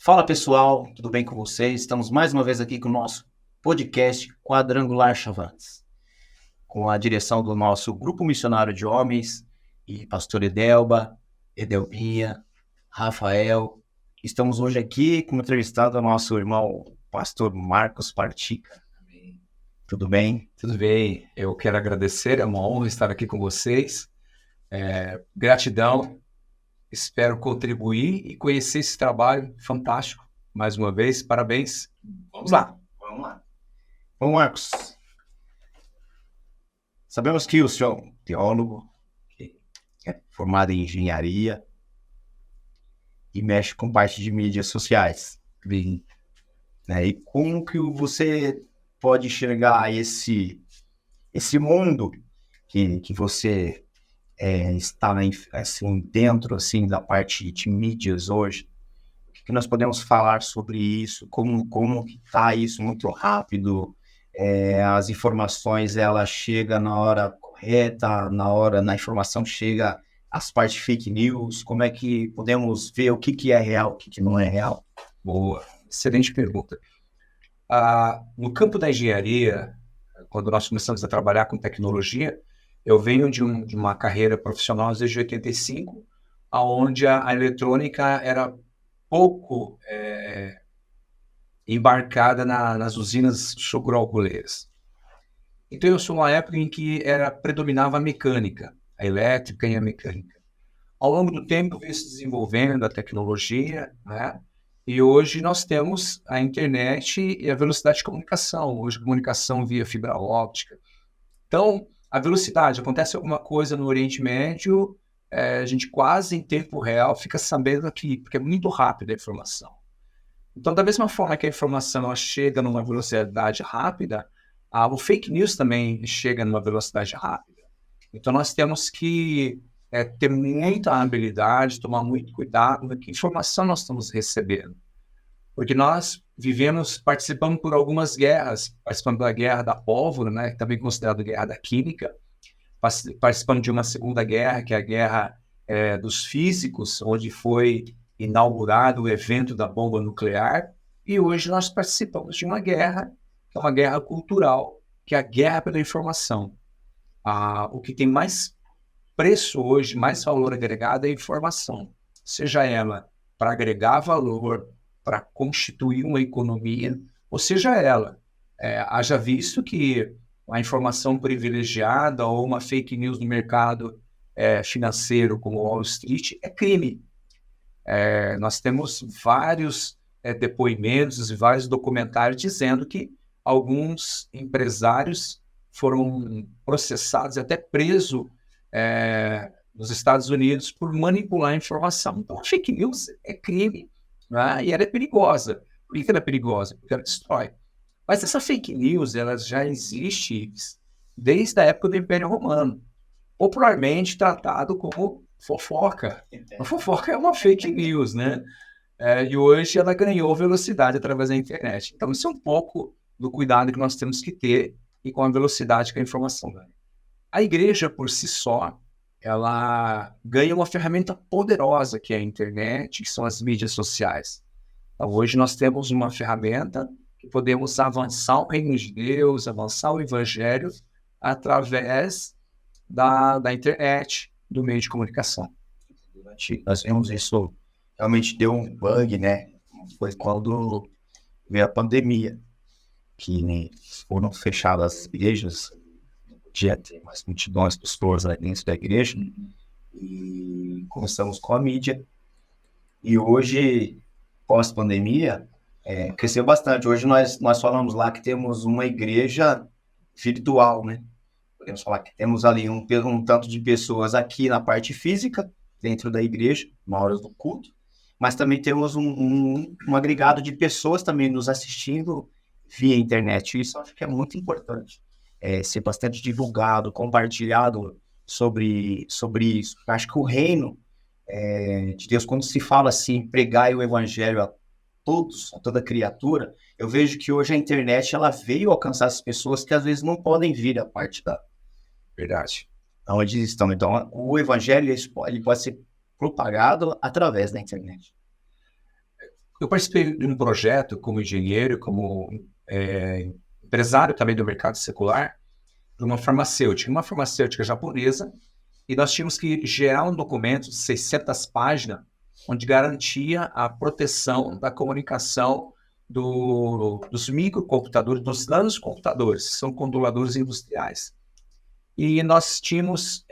Fala pessoal, tudo bem com vocês? Estamos mais uma vez aqui com o nosso podcast Quadrangular Chavantes, com a direção do nosso grupo missionário de homens e pastor Edelba, Edelbinha, Rafael. Estamos hoje aqui com entrevistado o nosso irmão pastor Marcos Partica. Tudo bem? Tudo bem, eu quero agradecer, é uma honra estar aqui com vocês. Gratidão, espero contribuir e conhecer esse trabalho fantástico. Mais uma vez, parabéns. Vamos lá. Bom, Marcos, sabemos que o senhor é um teólogo, que é formado em engenharia e mexe com parte de mídias sociais. Né? E como que você pode enxergar esse mundo que você está assim, dentro assim, da parte de mídias hoje? O que nós podemos falar sobre isso? Como que está isso muito rápido? As informações, ela chega na hora correta, na informação chega as partes fake news. Como é que podemos ver o que é real, o que não é real? Boa, excelente pergunta. No campo da engenharia, quando nós começamos a trabalhar com tecnologia, eu venho de uma carreira profissional desde 85, onde a eletrônica era pouco embarcada nas usinas sucroalcooleiras. Então eu sou uma época em que predominava a mecânica, a elétrica e a mecânica. Ao longo do tempo veio se desenvolvendo a tecnologia, né? E hoje nós temos a internet e a velocidade de comunicação. Hoje, comunicação via fibra óptica. Então, a velocidade, acontece alguma coisa no Oriente Médio, a gente quase em tempo real fica sabendo aqui, porque é muito rápida a informação. Então, da mesma forma que a informação ela chega numa velocidade rápida, o fake news também chega numa velocidade rápida. Então, nós temos que ter muita habilidade, tomar muito cuidado com que informação nós estamos recebendo. Porque nós participamos por algumas guerras, participando da guerra da pólvora, né, também considerada guerra da química, participando de uma segunda guerra, que é a guerra dos físicos, onde foi inaugurado o evento da bomba nuclear, e hoje nós participamos de uma guerra, que é uma guerra cultural, que é a guerra pela informação. O que tem mais preço hoje, mais valor agregado é a informação, seja ela para agregar valor, para constituir uma economia, ou seja ela, haja visto que a informação privilegiada ou uma fake news no mercado financeiro como Wall Street é crime. Nós temos vários depoimentos e vários documentários dizendo que alguns empresários foram processados e até presos nos Estados Unidos por manipular a informação. Então, a fake news é crime, né? E ela é perigosa. Por que ela é perigosa? Porque ela destrói. Mas essa fake news ela já existe desde a época do Império Romano, popularmente tratado como fofoca. A fofoca é uma fake news, né? E hoje ela ganhou velocidade através da internet. Então, isso é um pouco do cuidado que nós temos que ter e com a velocidade que a informação ganha. A igreja, por si só, ela ganha uma ferramenta poderosa que é a internet, que são as mídias sociais. Então, hoje nós temos uma ferramenta que podemos avançar o reino de Deus, avançar o evangelho através da internet, do meio de comunicação. Nós vemos isso, realmente deu um bug, né? Foi quando veio a pandemia, que foram fechadas as igrejas, podia ter mais multidões de pessoas lá dentro da igreja, e começamos com a mídia. E hoje, pós-pandemia, cresceu bastante. Hoje nós falamos lá que temos uma igreja virtual, né? Podemos falar que temos ali um tanto de pessoas aqui na parte física, dentro da igreja, na hora do culto, mas também temos um agregado de pessoas também nos assistindo via internet. Isso eu acho que é muito importante. Ser bastante divulgado, compartilhado sobre isso. Eu acho que o reino de Deus, quando se fala assim, pregai o evangelho a toda criatura, eu vejo que hoje a internet ela veio alcançar as pessoas que às vezes não podem vir a parte da verdade, onde estão. Então, o evangelho ele pode ser propagado através da internet. Eu participei de um projeto como engenheiro, como empresário também do mercado secular, de uma farmacêutica japonesa, e nós tínhamos que gerar um documento de 600 páginas, onde garantia a proteção da comunicação dos microcomputadores, dos nanocomputadores, que são controladores industriais. E nós tínhamos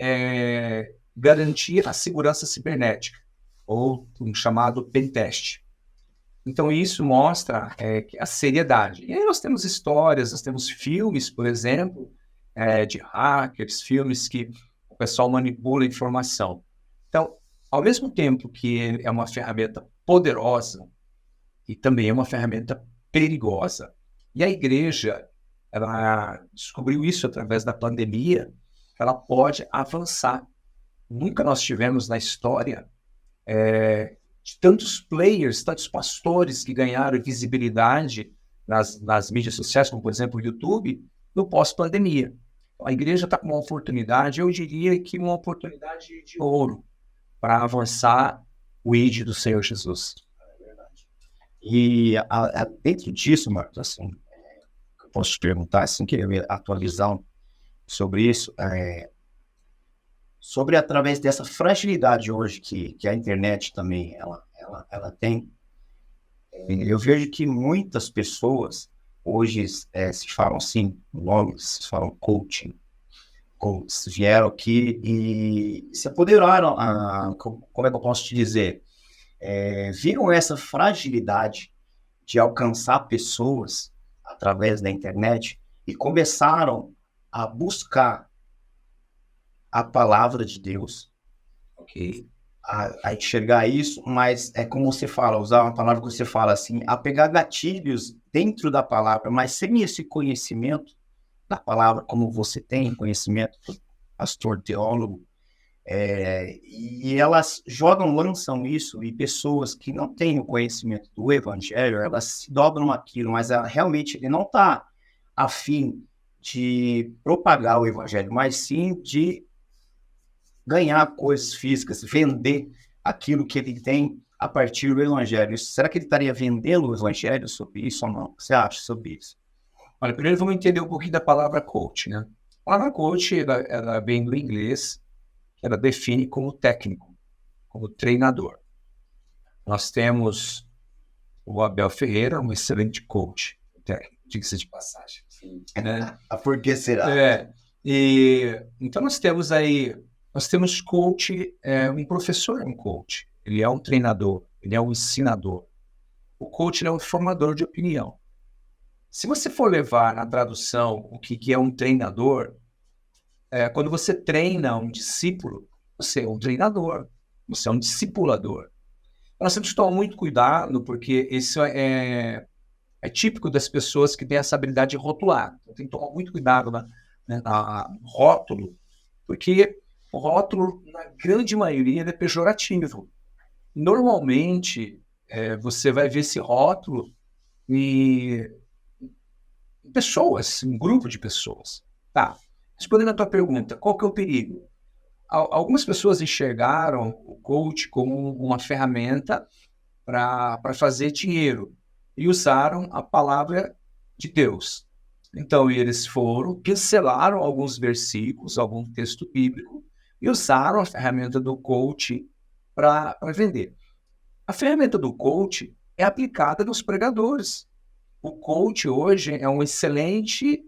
garantir a segurança cibernética, ou um chamado pentest. Então, isso mostra a seriedade. E aí nós temos histórias, nós temos filmes, por exemplo, de hackers, filmes que o pessoal manipula a informação. Então, ao mesmo tempo que é uma ferramenta poderosa, e também é uma ferramenta perigosa. E a igreja, ela descobriu isso através da pandemia, ela pode avançar. Nunca nós tivemos na história de tantos players, tantos pastores que ganharam visibilidade nas mídias sociais, como por exemplo o YouTube, no pós-pandemia. A igreja está com uma oportunidade, eu diria que uma oportunidade de ouro para avançar o ID do Senhor Jesus. E dentro disso, Marcos, assim, eu posso te perguntar, assim, queria atualizar sobre isso, sobre através dessa fragilidade hoje que a internet também ela tem. Eu vejo que muitas pessoas hoje se falam assim, logo se falam coaching, vieram aqui e se apoderaram, como é que eu posso te dizer? Viram essa fragilidade de alcançar pessoas através da internet e começaram a buscar a palavra de Deus, Ok? a enxergar isso, mas é como você fala, usar uma palavra que você fala assim, a pegar gatilhos dentro da palavra, mas sem esse conhecimento da palavra, como você tem conhecimento, pastor, teólogo, e elas lançam isso, e pessoas que não têm o conhecimento do evangelho, elas se dobram naquilo, mas realmente ele não está a fim de propagar o evangelho, mas sim de ganhar coisas físicas, vender aquilo que ele tem a partir do evangelho. Será que ele estaria vendendo o evangelho sobre isso ou não? O que você acha sobre isso? Olha, primeiro vamos entender um pouquinho da palavra coach, né? A palavra coach, ela vem do inglês, ela define como técnico, como treinador. Nós temos o Abel Ferreira, um excelente coach, diga-se de passagem. Né? Por que será? Então nós temos coach, um professor é um coach, ele é um treinador, ele é um ensinador. O coach é um formador de opinião. Se você for levar na tradução o que é um treinador, quando você treina um discípulo, você é um treinador, você é um discipulador. Nós temos que tomar muito cuidado, porque isso é típico das pessoas que têm essa habilidade de rotular. Então, tem que tomar muito cuidado na rótulo, porque o rótulo, na grande maioria, é pejorativo. Normalmente, você vai ver esse rótulo em pessoas, um grupo de pessoas. Tá. Respondendo a tua pergunta, qual que é o perigo? Algumas pessoas enxergaram o coach como uma ferramenta para fazer dinheiro e usaram a palavra de Deus. Então, eles cancelaram alguns versículos, algum texto bíblico e usaram a ferramenta do coach para vender. A ferramenta do coach é aplicada nos pregadores. O coach hoje é um excelente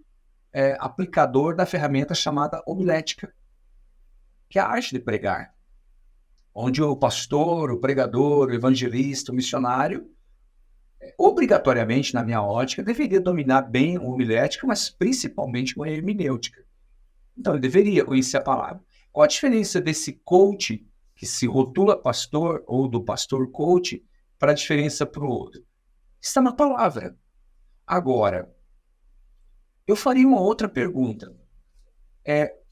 aplicador da ferramenta chamada homilética, que é a arte de pregar, onde o pastor, o pregador, o evangelista, o missionário, obrigatoriamente, na minha ótica, deveria dominar bem a homilética, mas principalmente com a hermenêutica. Então, ele deveria conhecer a palavra. Qual a diferença desse coach, que se rotula pastor, ou do pastor coach, para a diferença para o outro? Está na palavra. Agora, eu faria uma outra pergunta.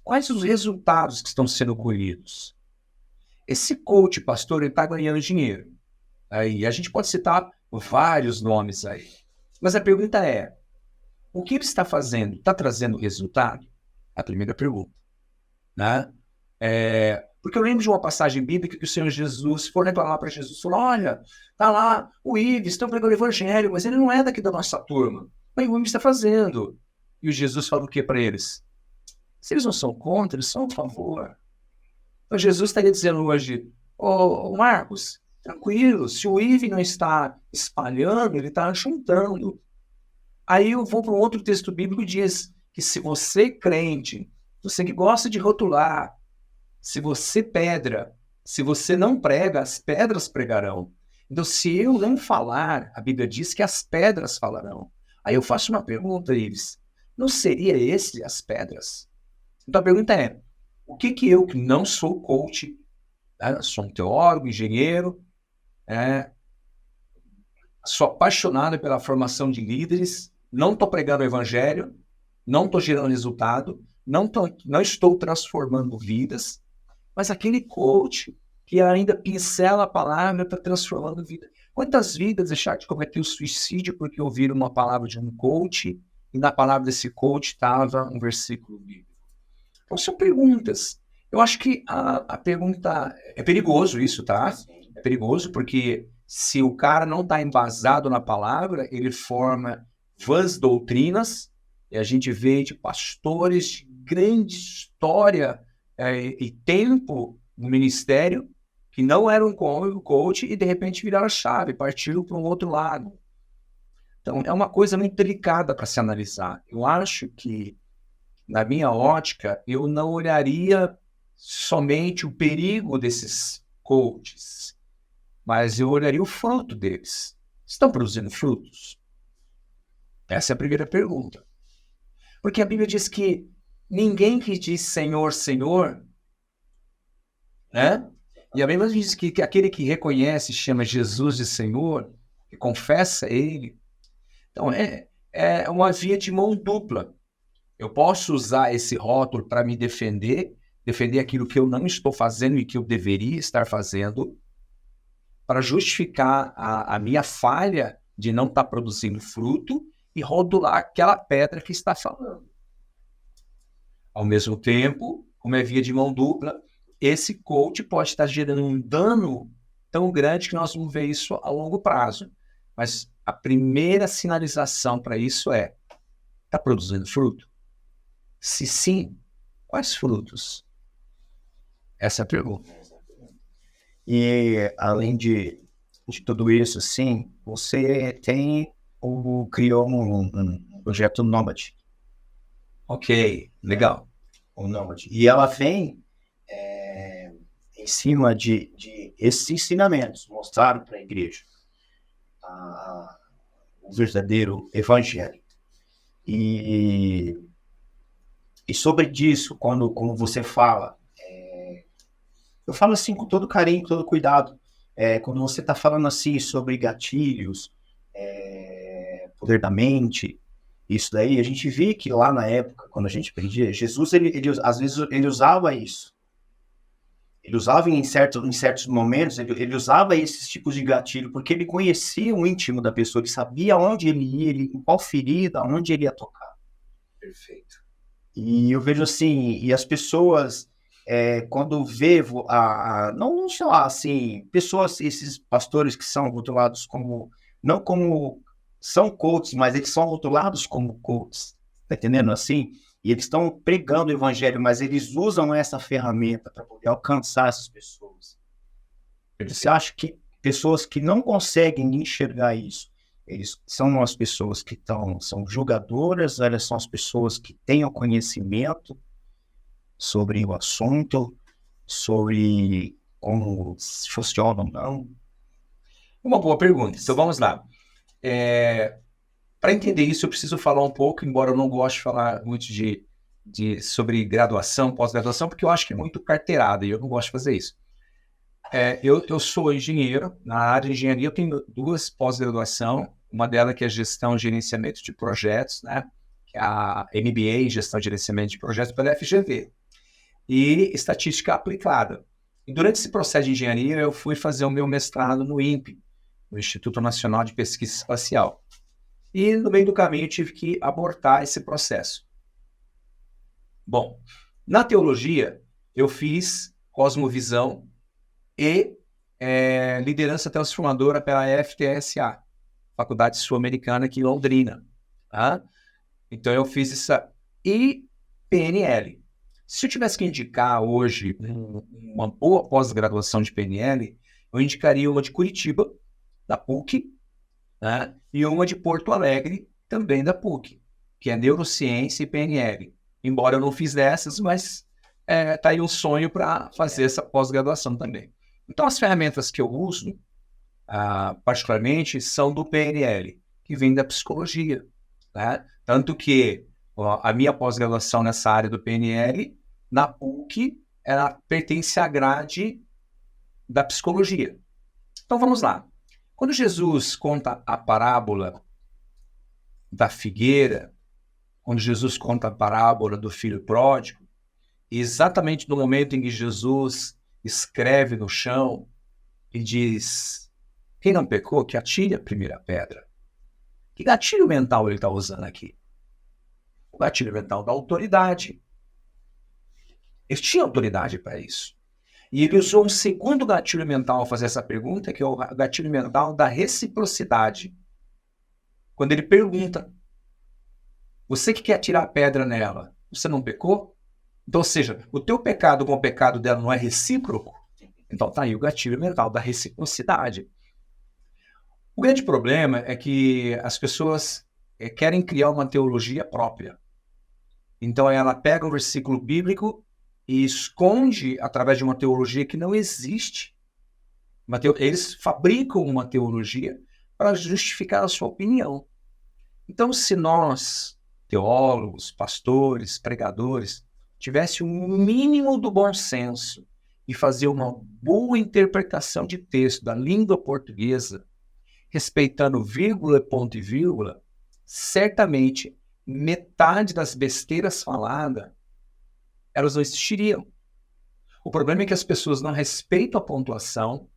Quais os resultados que estão sendo colhidos? Esse coach, pastor, ele está ganhando dinheiro. Aí a gente pode citar vários nomes aí. Mas a pergunta é, o que ele está fazendo? Está trazendo resultado? A primeira pergunta. Né? Porque eu lembro de uma passagem bíblica que o Senhor Jesus foi reclamar para Jesus, falou, olha, tá lá o Ives, estão pregando o evangelho, mas ele não é daqui da nossa turma. Mas o Ives está fazendo. E o Jesus falou o que para eles? Se eles não são contra, eles são a favor. Então Jesus estaria dizendo hoje, ô Marcos, tranquilo, se o Ives não está espalhando, ele está juntando. Aí eu vou para um outro texto bíblico que diz que se você crente, você que gosta de rotular, se você pedra, se você não prega, as pedras pregarão. Então, se eu não falar, a Bíblia diz que as pedras falarão. Aí eu faço uma pergunta, Ives. Não seria esse as pedras? Então a pergunta é, o que eu, que não sou coach, né, sou um teólogo, engenheiro, sou apaixonado pela formação de líderes, não estou pregando o evangelho, não estou gerando resultado, não estou transformando vidas, mas aquele coach que ainda pincela a palavra para transformando vida. Quantas vidas deixaram de cometer o suicídio porque ouviram uma palavra de um coach e na palavra desse coach estava um versículo bíblico? Então são perguntas. Eu acho que a pergunta... É perigoso isso, tá? É perigoso porque se o cara não está embasado na palavra, ele forma vãs doutrinas, e a gente vê de pastores de grande história e tempo no ministério que não eram coach e de repente viraram a chave, partiram para um outro lado. Então é uma coisa muito delicada para se analisar. Eu acho que, na minha ótica, eu não olharia somente o perigo desses coaches, mas eu olharia o fruto deles. Estão produzindo frutos? Essa é a primeira pergunta. Porque a Bíblia diz que ninguém que diz Senhor, Senhor, né? E a Bíblia diz que aquele que reconhece, chama Jesus de Senhor, que confessa Ele. Então, é uma via de mão dupla. Eu posso usar esse rótulo para me defender aquilo que eu não estou fazendo e que eu deveria estar fazendo, para justificar a minha falha de não estar produzindo fruto e rotular aquela pedra que está falando. Ao mesmo tempo, como é via de mão dupla, esse coach pode estar gerando um dano tão grande que nós vamos ver isso a longo prazo. Mas a primeira sinalização para isso é: está produzindo fruto? Se sim, quais frutos? Essa é a pergunta. E além de tudo isso, sim, você criou um projeto Nômade. Ok, legal. O Nômade. E ela vem em cima de esses ensinamentos, mostraram para a igreja o verdadeiro evangelho. E sobre disso, quando você fala, eu falo assim com todo carinho, com todo cuidado, quando você está falando assim sobre gatilhos, poder da mente, isso daí, a gente vê que lá na época, quando a gente aprendia, Jesus, ele às vezes, ele usava isso. Ele usava em certos momentos, ele usava esses tipos de gatilho, porque ele conhecia o íntimo da pessoa, ele sabia onde ele ia, em qual ferida, onde ele ia tocar. Perfeito. E eu vejo assim, e as pessoas, quando vê, não sei lá, assim, pessoas, esses pastores que são rotulados como, não como são coaches, mas eles são rotulados como coaches, tá entendendo assim? E eles estão pregando o evangelho, mas eles usam essa ferramenta para poder alcançar essas pessoas. Você acha que pessoas que não conseguem enxergar isso, eles são as pessoas que são julgadoras, elas são as pessoas que têm o conhecimento sobre o assunto, sobre como funciona ou não? Uma boa pergunta. Então vamos lá. Para entender isso, eu preciso falar um pouco, embora eu não goste de falar muito sobre graduação, pós-graduação, porque eu acho que é muito carteirada e eu não gosto de fazer isso. Eu sou engenheiro. Na área de engenharia eu tenho 2 pós-graduação, uma delas que é gestão e gerenciamento de projetos, né? Que é a MBA, gestão e gerenciamento de projetos pela FGV, e estatística aplicada. E durante esse processo de engenharia eu fui fazer o meu mestrado no INPE, no Instituto Nacional de Pesquisa Espacial. E no meio do caminho eu tive que abortar esse processo. Bom, na teologia eu fiz Cosmovisão e liderança transformadora pela FTSA, Faculdade Sul-Americana aqui em Londrina. Tá? Então eu fiz essa e PNL. Se eu tivesse que indicar hoje uma boa pós-graduação de PNL, eu indicaria uma de Curitiba, da PUC, né? E uma de Porto Alegre, também da PUC, que é Neurociência e PNL. Embora eu não fiz dessas, mas tá aí um sonho para fazer essa pós-graduação também. Então as ferramentas que eu uso, particularmente, são do PNL, que vem da psicologia. Né? Tanto que a minha pós-graduação nessa área do PNL, na PUC, ela pertence à grade da psicologia. Então vamos lá. Quando Jesus conta a parábola da figueira, quando Jesus conta a parábola do filho pródigo, exatamente no momento em que Jesus escreve no chão e diz: quem não pecou, que atire a primeira pedra. Que gatilho mental ele está usando aqui? O gatilho mental da autoridade. Ele tinha autoridade para isso. E ele usou um segundo gatilho mental ao fazer essa pergunta, que é o gatilho mental da reciprocidade. Quando ele pergunta: você que quer atirar a pedra nela, você não pecou? Então, ou seja, o teu pecado com o pecado dela não é recíproco? Então tá aí o gatilho mental da reciprocidade. O grande problema é que as pessoas querem criar uma teologia própria. Então ela pega um versículo bíblico e esconde através de uma teologia que não existe. Eles fabricam uma teologia para justificar a sua opinião. Então, se nós, teólogos, pastores, pregadores, tivesse um mínimo do bom senso e fazer uma boa interpretação de texto da língua portuguesa, respeitando vírgula, ponto e vírgula, certamente metade das besteiras faladas, elas não existiriam. O problema é que as pessoas não respeitam a pontuação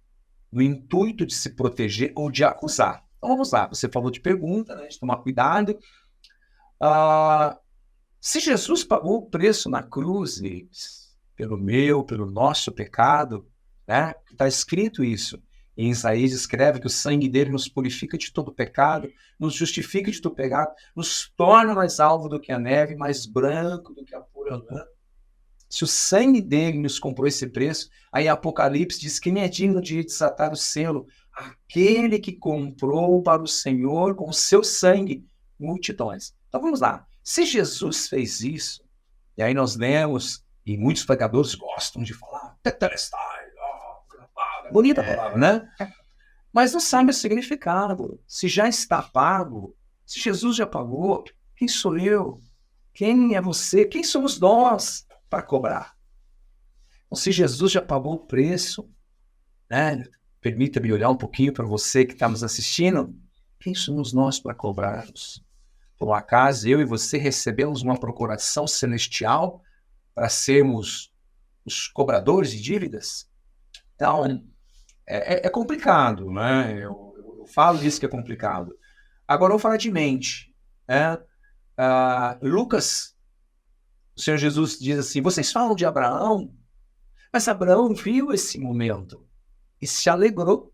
no intuito de se proteger ou de acusar. Então vamos lá, você falou de pergunta, né, de tomar cuidado. Se Jesus pagou o preço na cruz pelo nosso pecado, né, está escrito isso. Em Isaías escreve que o sangue dele nos purifica de todo pecado, nos justifica de todo pecado, nos torna mais alvo do que a neve, mais branco do que a pura lã. Se o sangue dele nos comprou esse preço, aí Apocalipse diz: quem é digno de desatar o selo? Aquele que comprou para o Senhor com o seu sangue multidões. Então vamos lá. Se Jesus fez isso, e aí nós lemos, e muitos pregadores gostam de falar, tetelestai, bonita palavra, né? Mas não sabe o significado. Se já está pago, se Jesus já pagou, quem sou eu? Quem é você? Quem somos nós para cobrar? Então, se Jesus já pagou o preço, né? Permita-me olhar um pouquinho para você que está nos assistindo. Quem somos nós para cobrarmos? Por um acaso, eu e você recebemos uma procuração celestial para sermos os cobradores de dívidas? Então, é complicado, né? Eu falo disso que é complicado. Agora, vamos falar de mente. Né? Lucas, o Senhor Jesus diz assim: vocês falam de Abraão, mas Abraão viu esse momento e se alegrou.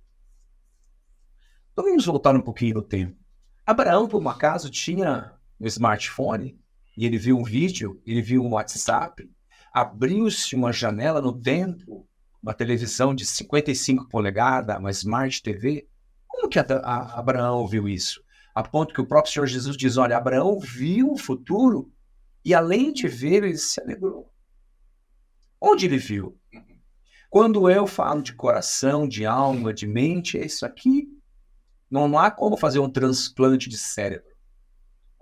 Então, vamos voltar um pouquinho no tempo. Abraão, por um acaso, tinha um smartphone e ele viu um vídeo, ele viu um WhatsApp, abriu-se uma janela no tempo, uma televisão de 55 polegadas, uma Smart TV. Como que Abraão viu isso? A ponto que o próprio Senhor Jesus diz: olha, Abraão viu o futuro e além de ver, ele se alegrou. Onde ele viu? Quando eu falo de coração, de alma, de mente, é isso aqui. Não há como fazer um transplante de cérebro.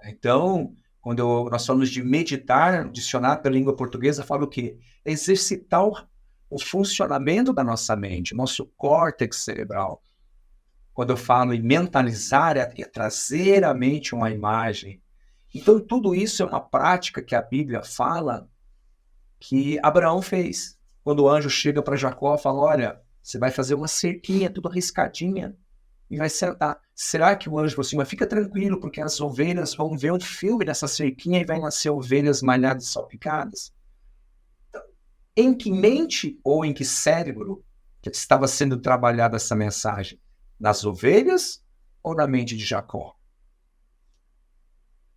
Então, quando nós falamos de meditar, dicionário da língua portuguesa fala o quê? Exercitar o funcionamento da nossa mente, nosso córtex cerebral. Quando eu falo em mentalizar, é trazer à mente uma imagem. Então, tudo isso é uma prática que a Bíblia fala que Abraão fez. Quando o anjo chega para Jacó e fala: olha, você vai fazer uma cerquinha, tudo arriscadinha, e vai sentar. Será que o anjo falou assim: mas fica tranquilo, porque as ovelhas vão ver um filme nessa cerquinha e vai nascer ovelhas malhadas e salpicadas? Então, Em que mente ou em que cérebro que estava sendo trabalhada essa mensagem? Nas ovelhas ou na mente de Jacó?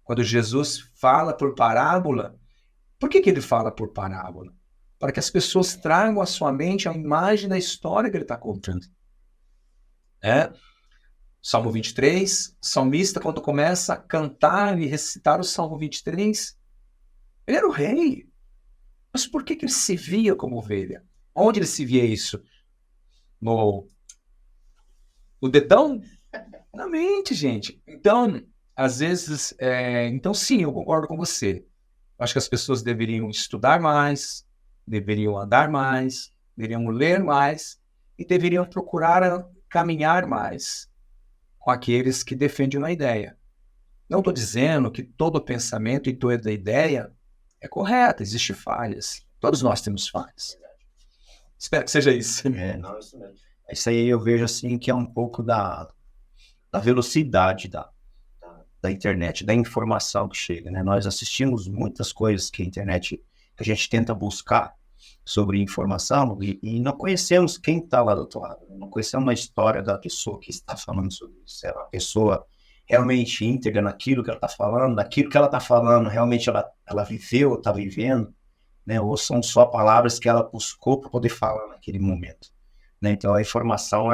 Quando Jesus fala por parábola, por que ele fala por parábola? Para que as pessoas tragam à sua mente a imagem da história que ele está contando. Salmo 23, o salmista, quando começa a cantar e recitar o Salmo 23, ele era o rei. Mas por que ele se via como ovelha? Onde ele se via isso? No dedão? Na mente, gente. Então, às vezes, então sim, eu concordo com você. Acho que as pessoas deveriam estudar mais, deveriam andar mais, deveriam ler mais e deveriam procurar caminhar mais com aqueles que defendem uma ideia. Não estou dizendo que todo pensamento e toda ideia é correta, existem falhas. Todos nós temos falhas. Espero que seja isso. Não, isso mesmo. Isso aí eu vejo assim que é um pouco da velocidade da internet, da informação que chega, né? Nós assistimos muitas coisas que a internet, que a gente tenta buscar sobre informação e não conhecemos quem está lá do outro lado, não conhecemos a história da pessoa que está falando sobre isso, se é uma pessoa realmente íntegra naquilo que ela está falando, daquilo que ela está falando, realmente ela viveu, está vivendo, né? Ou são só palavras que ela buscou para poder falar naquele momento, né? Então a informação,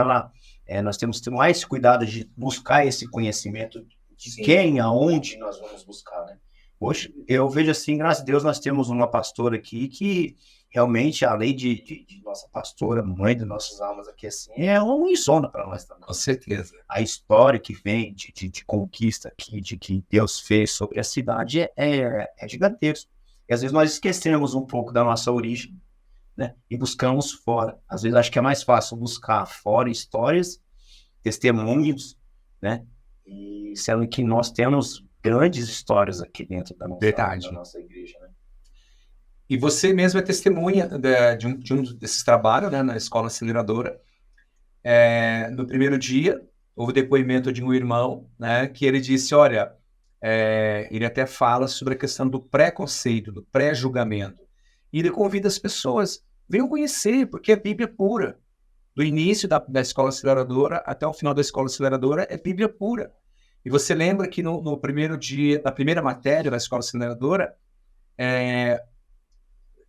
nós temos que ter mais cuidado de buscar esse conhecimento de quem, aonde nós vamos buscar, né? Hoje eu vejo assim, graças a Deus, nós temos uma pastora aqui que realmente, além de nossa pastora, mãe de nossas almas aqui, assim, é uma uníssono para nós também. Com certeza. A história que vem de conquista aqui, de que Deus fez sobre a cidade é gigantesco. E às vezes nós esquecemos um pouco da nossa origem, né? E buscamos fora. Às vezes acho que é mais fácil buscar fora histórias, testemunhos, né? E sendo que nós temos grandes histórias aqui dentro da nossa igreja, né? E você mesmo é testemunha de um desses trabalhos, né, na Escola Aceleradora. No primeiro dia, houve depoimento de um irmão, né, que ele disse, olha, ele até fala sobre a questão do preconceito, do pré-julgamento. E ele convida as pessoas, venham conhecer, porque é Bíblia pura. Do início da Escola Aceleradora até o final da Escola Aceleradora é Bíblia pura. E você lembra que no primeiro dia, na primeira matéria da Escola Aceleradora,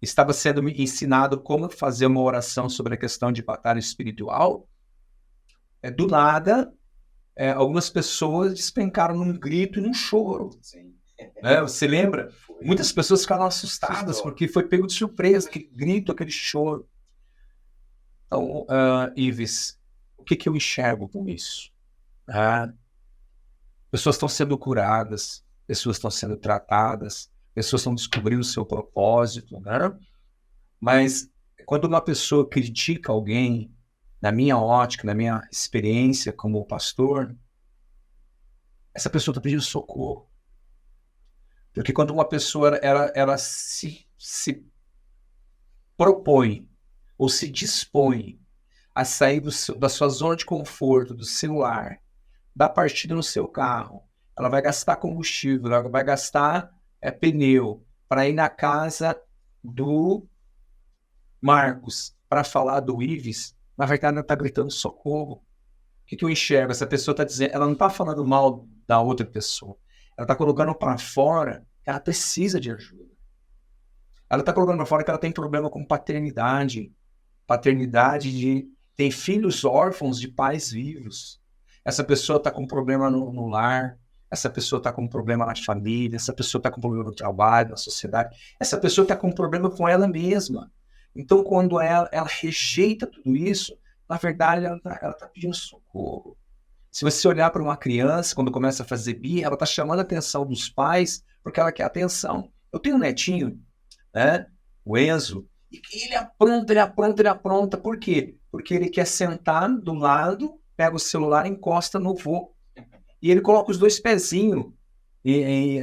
estava sendo ensinado como fazer uma oração sobre a questão de batalha espiritual. Do nada, algumas pessoas despencaram num grito e num choro. Sim. Você lembra? Muitas pessoas ficaram assustadas porque foi pego de surpresa, aquele grito, aquele choro. Então, Ives, o que eu enxergo com isso? Pessoas estão sendo curadas, pessoas estão sendo tratadas, pessoas estão descobrindo o seu propósito, né? Mas quando uma pessoa critica alguém, na minha ótica, na minha experiência como pastor, essa pessoa está pedindo socorro. Porque quando uma pessoa ela se propõe ou se dispõe a sair da sua zona de conforto, do seu lar, dar partida no seu carro, ela vai gastar combustível, ela vai gastar pneu para ir na casa do Marcos para falar do Ives, na verdade ela está gritando socorro. O que eu enxergo? Essa pessoa está dizendo, ela não está falando mal da outra pessoa, ela está colocando para fora que ela precisa de ajuda. Ela está colocando para fora que ela tem problema com paternidade tem filhos órfãos de pais vivos. Essa pessoa está com problema no lar, essa pessoa está com problema na família, essa pessoa está com problema no trabalho, na sociedade, essa pessoa está com problema com ela mesma. Então, quando ela rejeita tudo isso, na verdade, ela está pedindo socorro. Se você olhar para uma criança, quando começa a fazer birra, ela está chamando a atenção dos pais, porque ela quer atenção. Eu tenho um netinho, né, o Enzo, e ele apronta. Por quê? Porque ele quer sentar do lado, pega o celular e encosta no vô. E ele coloca os dois pezinhos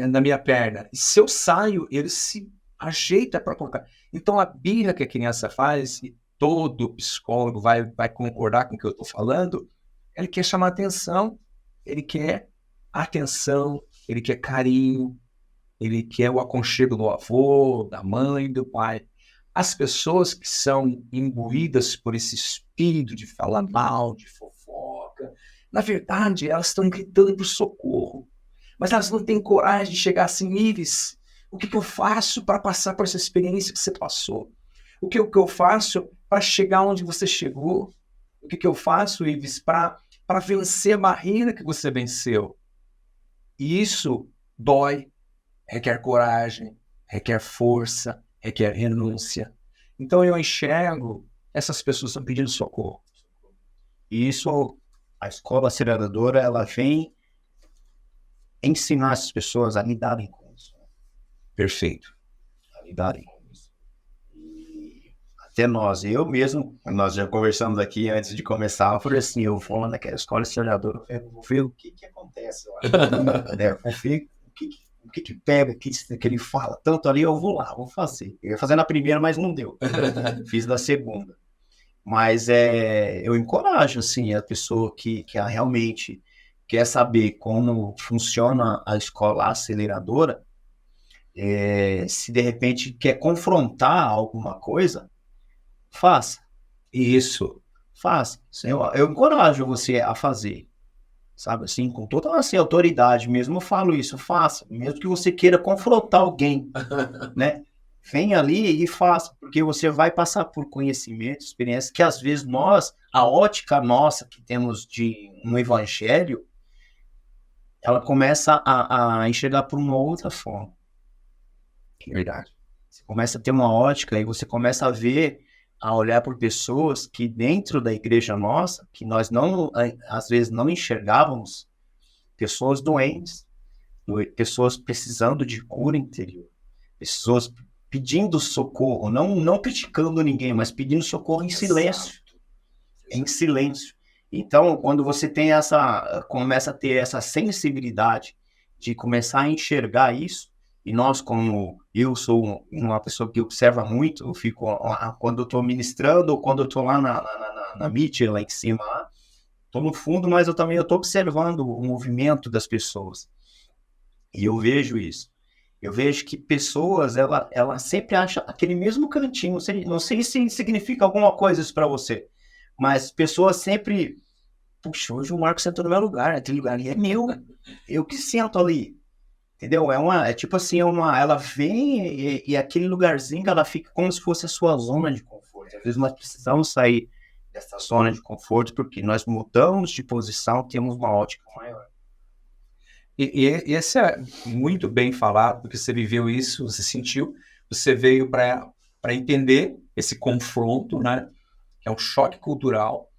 na minha perna. E se eu saio, ele se ajeita para colocar. Então, a birra que a criança faz, e todo psicólogo vai concordar com o que eu estou falando, ele quer chamar atenção, ele quer atenção, ele quer carinho, ele quer o aconchego do avô, da mãe, do pai. as pessoas que são imbuídas por esse espírito de falar mal, de fofoca, na verdade, elas estão gritando por socorro. Mas elas não têm coragem de chegar assim, Ives, o que eu faço para passar por essa experiência que você passou? O que eu faço para chegar onde você chegou? O que eu faço, Ives, para vencer a barreira que você venceu? E isso dói, requer coragem, requer força, requer renúncia. Então eu enxergo essas pessoas estão pedindo socorro. E isso, a escola aceleradora, ela vem ensinar as pessoas a lidarem com isso. Perfeito. A lidarem com isso. E até eu mesmo, nós já conversamos aqui antes de começar, eu falei assim, eu vou lá naquela escola aceleradora, eu vou ver o que acontece lá. Eu vou ver o que pega, o que ele fala. Tanto ali, eu vou lá, vou fazer. Eu ia fazer na primeira, mas não deu. Fiz na segunda. Mas eu encorajo, assim, a pessoa que realmente quer saber como funciona a escola aceleradora, se de repente quer confrontar alguma coisa, faça. Isso. Faça. Eu encorajo você a fazer. Sabe, assim, com toda assim, autoridade mesmo, eu falo isso, faça. Mesmo que você queira confrontar alguém, né? Venha ali e faça, porque você vai passar por conhecimento, experiência, que às vezes a ótica nossa que temos no evangelho, ela começa a enxergar por uma outra forma. Verdade. Você começa a ter uma ótica e você começa a olhar por pessoas que dentro da igreja nossa, que nós não, às vezes não enxergávamos, pessoas doentes, pessoas precisando de cura interior, pessoas pedindo socorro, não criticando ninguém, mas pedindo socorro em silêncio. Em silêncio. Então, quando você começa a ter essa sensibilidade de começar a enxergar isso, e nós, como eu sou uma pessoa que observa muito, eu fico, quando eu estou ministrando, ou quando eu estou lá na meet, lá em cima, estou no fundo, mas eu também estou observando o movimento das pessoas. E eu vejo isso. Eu vejo que pessoas, ela sempre acha aquele mesmo cantinho. Não sei se significa alguma coisa isso para você, mas pessoas sempre... Puxa, hoje o Marcos sentou no meu lugar, aquele lugar ali é meu. Eu que sento ali. Entendeu? É tipo assim, ela vem e aquele lugarzinho, ela fica como se fosse a sua zona de conforto. Às vezes nós precisamos sair dessa zona de conforto porque nós mudamos de posição, temos uma ótica maior. E esse é muito bem falado, porque você viveu isso, você sentiu, você veio para entender esse confronto, né? Que é um choque cultural,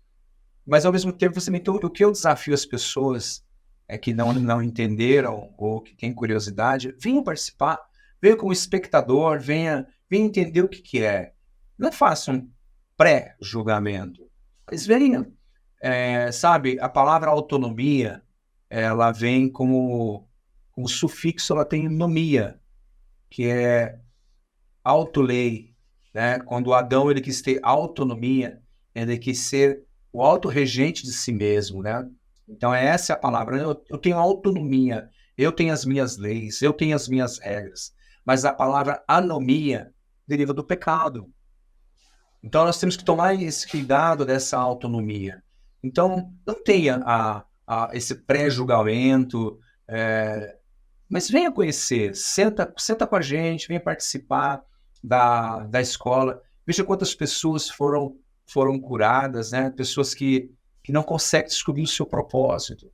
mas ao mesmo tempo você mentou o que eu desafio as pessoas que não entenderam ou que têm curiosidade, venham participar, venha como espectador, venha entender o que é. Não faça um pré-julgamento, mas venha. Sabe, a palavra autonomia, ela vem como sufixo, ela tem nomia, que é autolei, né? Quando Adão ele quis ter autonomia, ele quis ser o autorregente de si mesmo, né? Então essa é a palavra. Eu tenho autonomia, eu tenho as minhas leis, eu tenho as minhas regras. Mas a palavra anomia deriva do pecado. Então nós temos que tomar esse cuidado dessa autonomia. Então não tenha esse pré-julgamento, mas venha conhecer, senta com a gente, venha participar da escola, veja quantas pessoas foram curadas, né? Pessoas que não conseguem descobrir o seu propósito.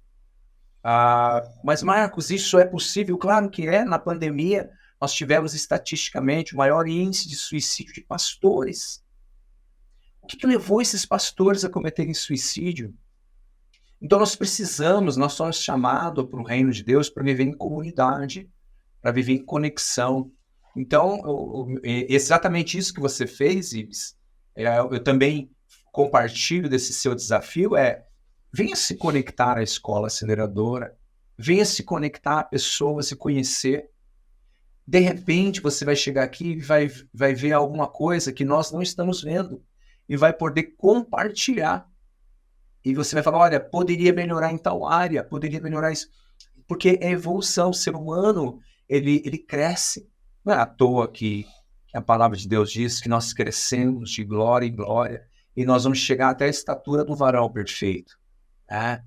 Mas, Marcos, isso é possível? Claro que é. Na pandemia, nós tivemos estatisticamente o maior índice de suicídio de pastores. O que levou esses pastores a cometerem suicídio? Então, nós somos chamados para o reino de Deus para viver em comunidade, para viver em conexão. Então, exatamente isso que você fez, Ives, eu também compartilho desse seu desafio, venha se conectar à escola aceleradora, venha se conectar a pessoas e conhecer. De repente, você vai chegar aqui e vai ver alguma coisa que nós não estamos vendo e vai poder compartilhar. E você vai falar, olha, poderia melhorar em tal área, poderia melhorar isso. Porque é evolução, o ser humano, ele cresce. Não é à toa que a palavra de Deus diz que nós crescemos de glória em glória e nós vamos chegar até a estatura do varão perfeito, né?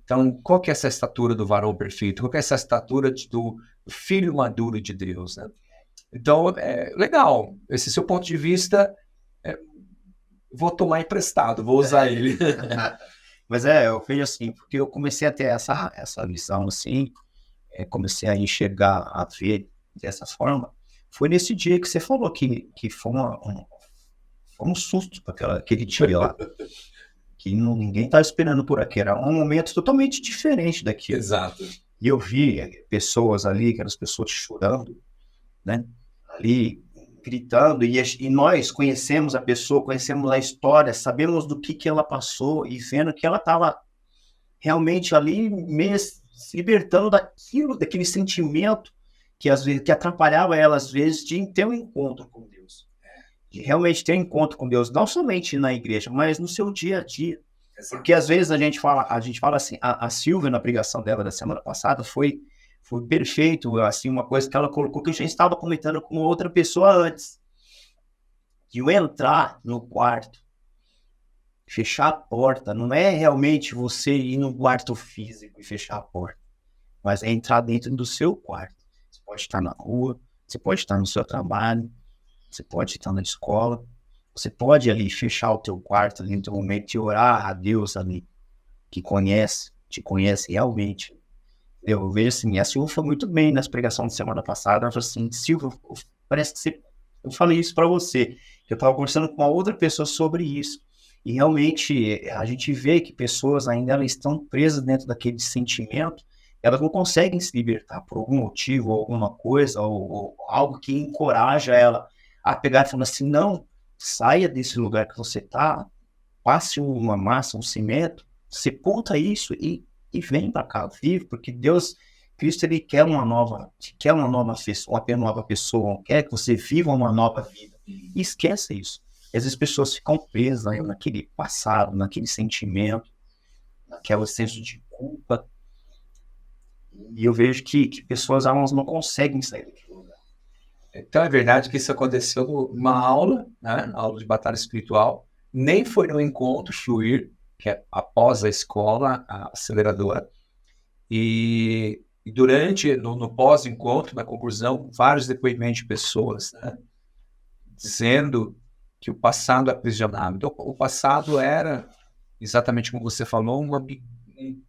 Então, qual que é essa estatura do varão perfeito? Qual que é essa estatura do filho maduro de Deus, né? Então, legal. Esse seu ponto de vista, vou tomar emprestado, vou usar ele. Mas eu vejo assim, porque eu comecei a ter essa visão assim, comecei a enxergar, a ver dessa forma. Foi nesse dia que você falou que foi um susto para aquele dia lá. Que ninguém estava esperando por aqui. Era um momento totalmente diferente daquilo. Exato. E eu vi pessoas ali, aquelas pessoas chorando, né? Ali, gritando. E nós conhecemos a pessoa, conhecemos a história, sabemos do que ela passou e vendo que ela estava realmente ali meio se libertando daquele sentimento que às vezes que atrapalhava ela às vezes de ter um encontro com Deus. De realmente ter um encontro com Deus, não somente na igreja, mas no seu dia a dia. Porque às vezes a gente fala assim, a Silvia na pregação dela da semana passada foi perfeito, assim, uma coisa que ela colocou que eu já estava comentando com outra pessoa antes. De eu entrar no quarto, fechar a porta, não é realmente você ir no quarto físico e fechar a porta, mas é entrar dentro do seu quarto. Você pode estar na rua, você pode estar no seu trabalho, você pode estar na escola, você pode ali fechar o teu quarto ali no teu momento e orar a Deus ali, que te conhece realmente. Eu vejo assim, a Silvia foi muito bem nas pregações de semana passada. Ela falou assim, Silvia, parece que eu falei isso para você. Eu estava conversando com uma outra pessoa sobre isso. E realmente a gente vê que pessoas ainda elas estão presas dentro daquele sentimento, elas não conseguem se libertar por algum motivo, ou alguma coisa, ou algo que encoraja ela a pegar e falar assim, não, saia desse lugar que você está, passe uma massa, um cimento, sepulta isso e vem para cá, vive, porque Deus, Cristo, ele quer uma nova pessoa, quer que você viva uma nova vida. E esqueça isso. Às vezes as pessoas ficam presas naquele passado, naquele sentimento, naquele senso de culpa. E eu vejo que pessoas elas não conseguem sair daquele lugar. Então é verdade que isso aconteceu numa aula, né? Aula de batalha espiritual. Nem foi no encontro fluir, que é após a escola, a aceleradora. E durante, no pós-encontro, na conclusão, vários depoimentos de pessoas, né? Dizendo que o passado aprisionava. Então, o passado era, exatamente como você falou, um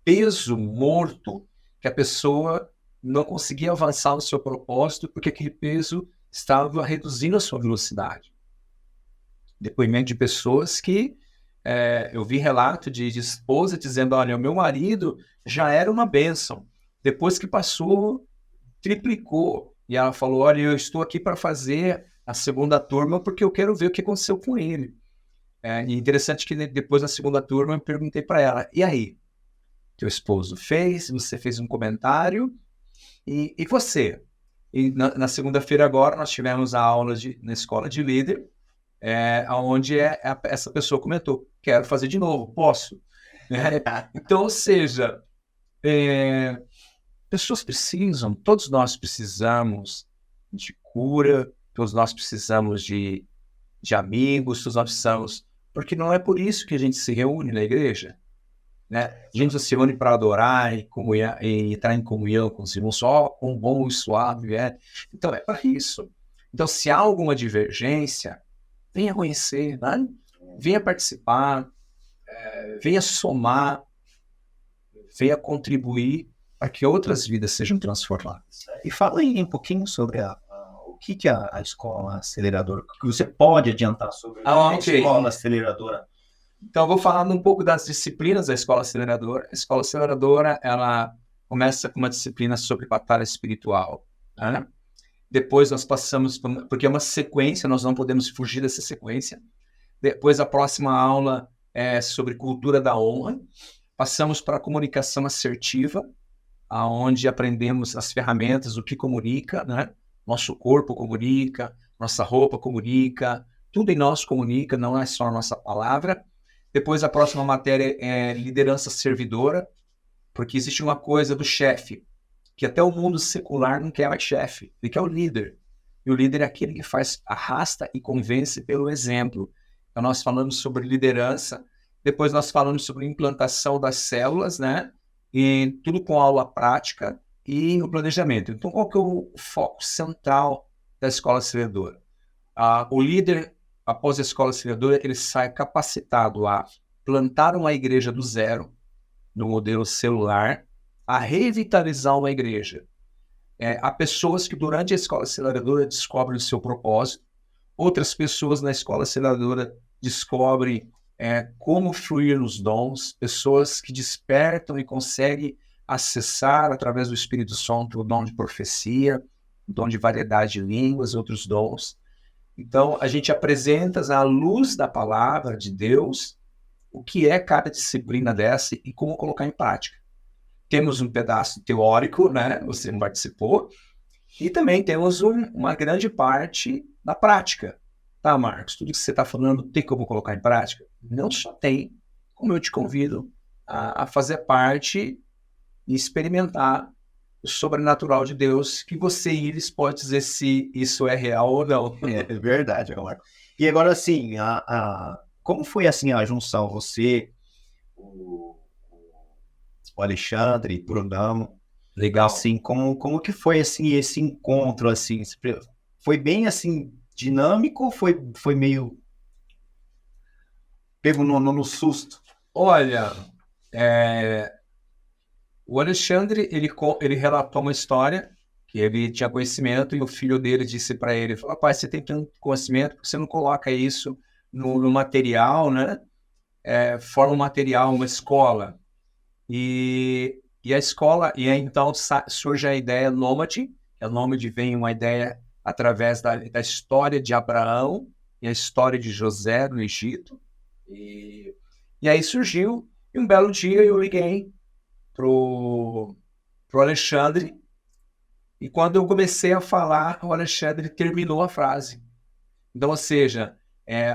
peso morto que a pessoa não conseguia avançar no seu propósito porque aquele peso estava reduzindo a sua velocidade. Depoimento de pessoas que eu vi relato de esposa dizendo, olha, o meu marido já era uma bênção. Depois que passou, triplicou. E ela falou, olha, eu estou aqui para fazer a segunda turma porque eu quero ver o que aconteceu com ele. E interessante que depois da segunda turma eu perguntei para ela, e aí? Teu esposo fez? Você fez um comentário? E você? E na segunda-feira agora nós tivemos a aula na escola de líder, onde essa pessoa comentou, quero fazer de novo, posso? Então, ou seja, pessoas precisam, todos nós precisamos de cura, todos nós precisamos de amigos, todos nós precisamos, porque não é por isso que a gente se reúne na igreja, né? A gente se reúne para adorar e entrar em comunhão com os irmãos, só com bom e suave, então é para isso. Então, se há alguma divergência, venha conhecer, né? Venha participar, venha somar, venha contribuir para que outras vidas sejam transformadas. E fala aí um pouquinho sobre o que é a escola aceleradora, o que você pode adiantar sobre a escola aceleradora. Então, eu vou falar um pouco das disciplinas da escola aceleradora. A escola aceleradora, ela começa com uma disciplina sobre batalha espiritual, né? Depois nós passamos, porque é uma sequência, nós não podemos fugir dessa sequência. Depois a próxima aula é sobre cultura da honra. Passamos para a comunicação assertiva, onde aprendemos as ferramentas, o que comunica, né? Nosso corpo comunica, nossa roupa comunica, tudo em nós comunica, não é só a nossa palavra. Depois a próxima matéria é liderança servidora, porque existe uma coisa do chefe, que até o mundo secular não quer mais chefe, ele quer o líder. E o líder é aquele que arrasta e convence pelo exemplo. Então, nós falamos sobre liderança, depois nós falamos sobre implantação das células, né? E tudo com aula prática e o planejamento. Então, qual que é o foco central da Escola Auxiliadora? O líder, após a Escola Auxiliadora, ele sai capacitado a plantar uma igreja do zero, no modelo celular, a revitalizar uma igreja. Há pessoas que durante a Escola Auxiliadora descobrem o seu propósito, outras pessoas na Escola Auxiliadora descobrem como fluir nos dons, pessoas que despertam e conseguem acessar através do Espírito Santo o dom de profecia, o dom de variedade de línguas, outros dons. Então, a gente apresenta à luz da palavra de Deus o que é cada disciplina dessa e como colocar em prática. Temos um pedaço teórico, né? Você não participou, e também temos uma grande parte da prática. Tá, Marcos? Tudo que você está falando tem como colocar em prática? Não só tem, como eu te convido a fazer parte e experimentar o sobrenatural de Deus, que você e eles pode dizer se isso é real ou não. É verdade, Marcos. E agora, assim, como foi assim a junção? Você, o Alexandre, o Brunão, Legal. assim, como que foi assim esse encontro, assim? Foi bem assim dinâmico ou foi meio pego no susto? Olha, o Alexandre, ele relatou uma história que ele tinha conhecimento e o filho dele disse para ele, falou, pai, você tem tanto conhecimento, por que você não coloca isso no material, né? Forma um material, uma escola. E a escola, e aí então surge a ideia Nômade, o Nômade vem uma ideia através da história de Abraão e a história de José no Egito. E aí surgiu, e um belo dia eu liguei pro Alexandre, e quando eu comecei a falar, o Alexandre terminou a frase. Então, ou seja,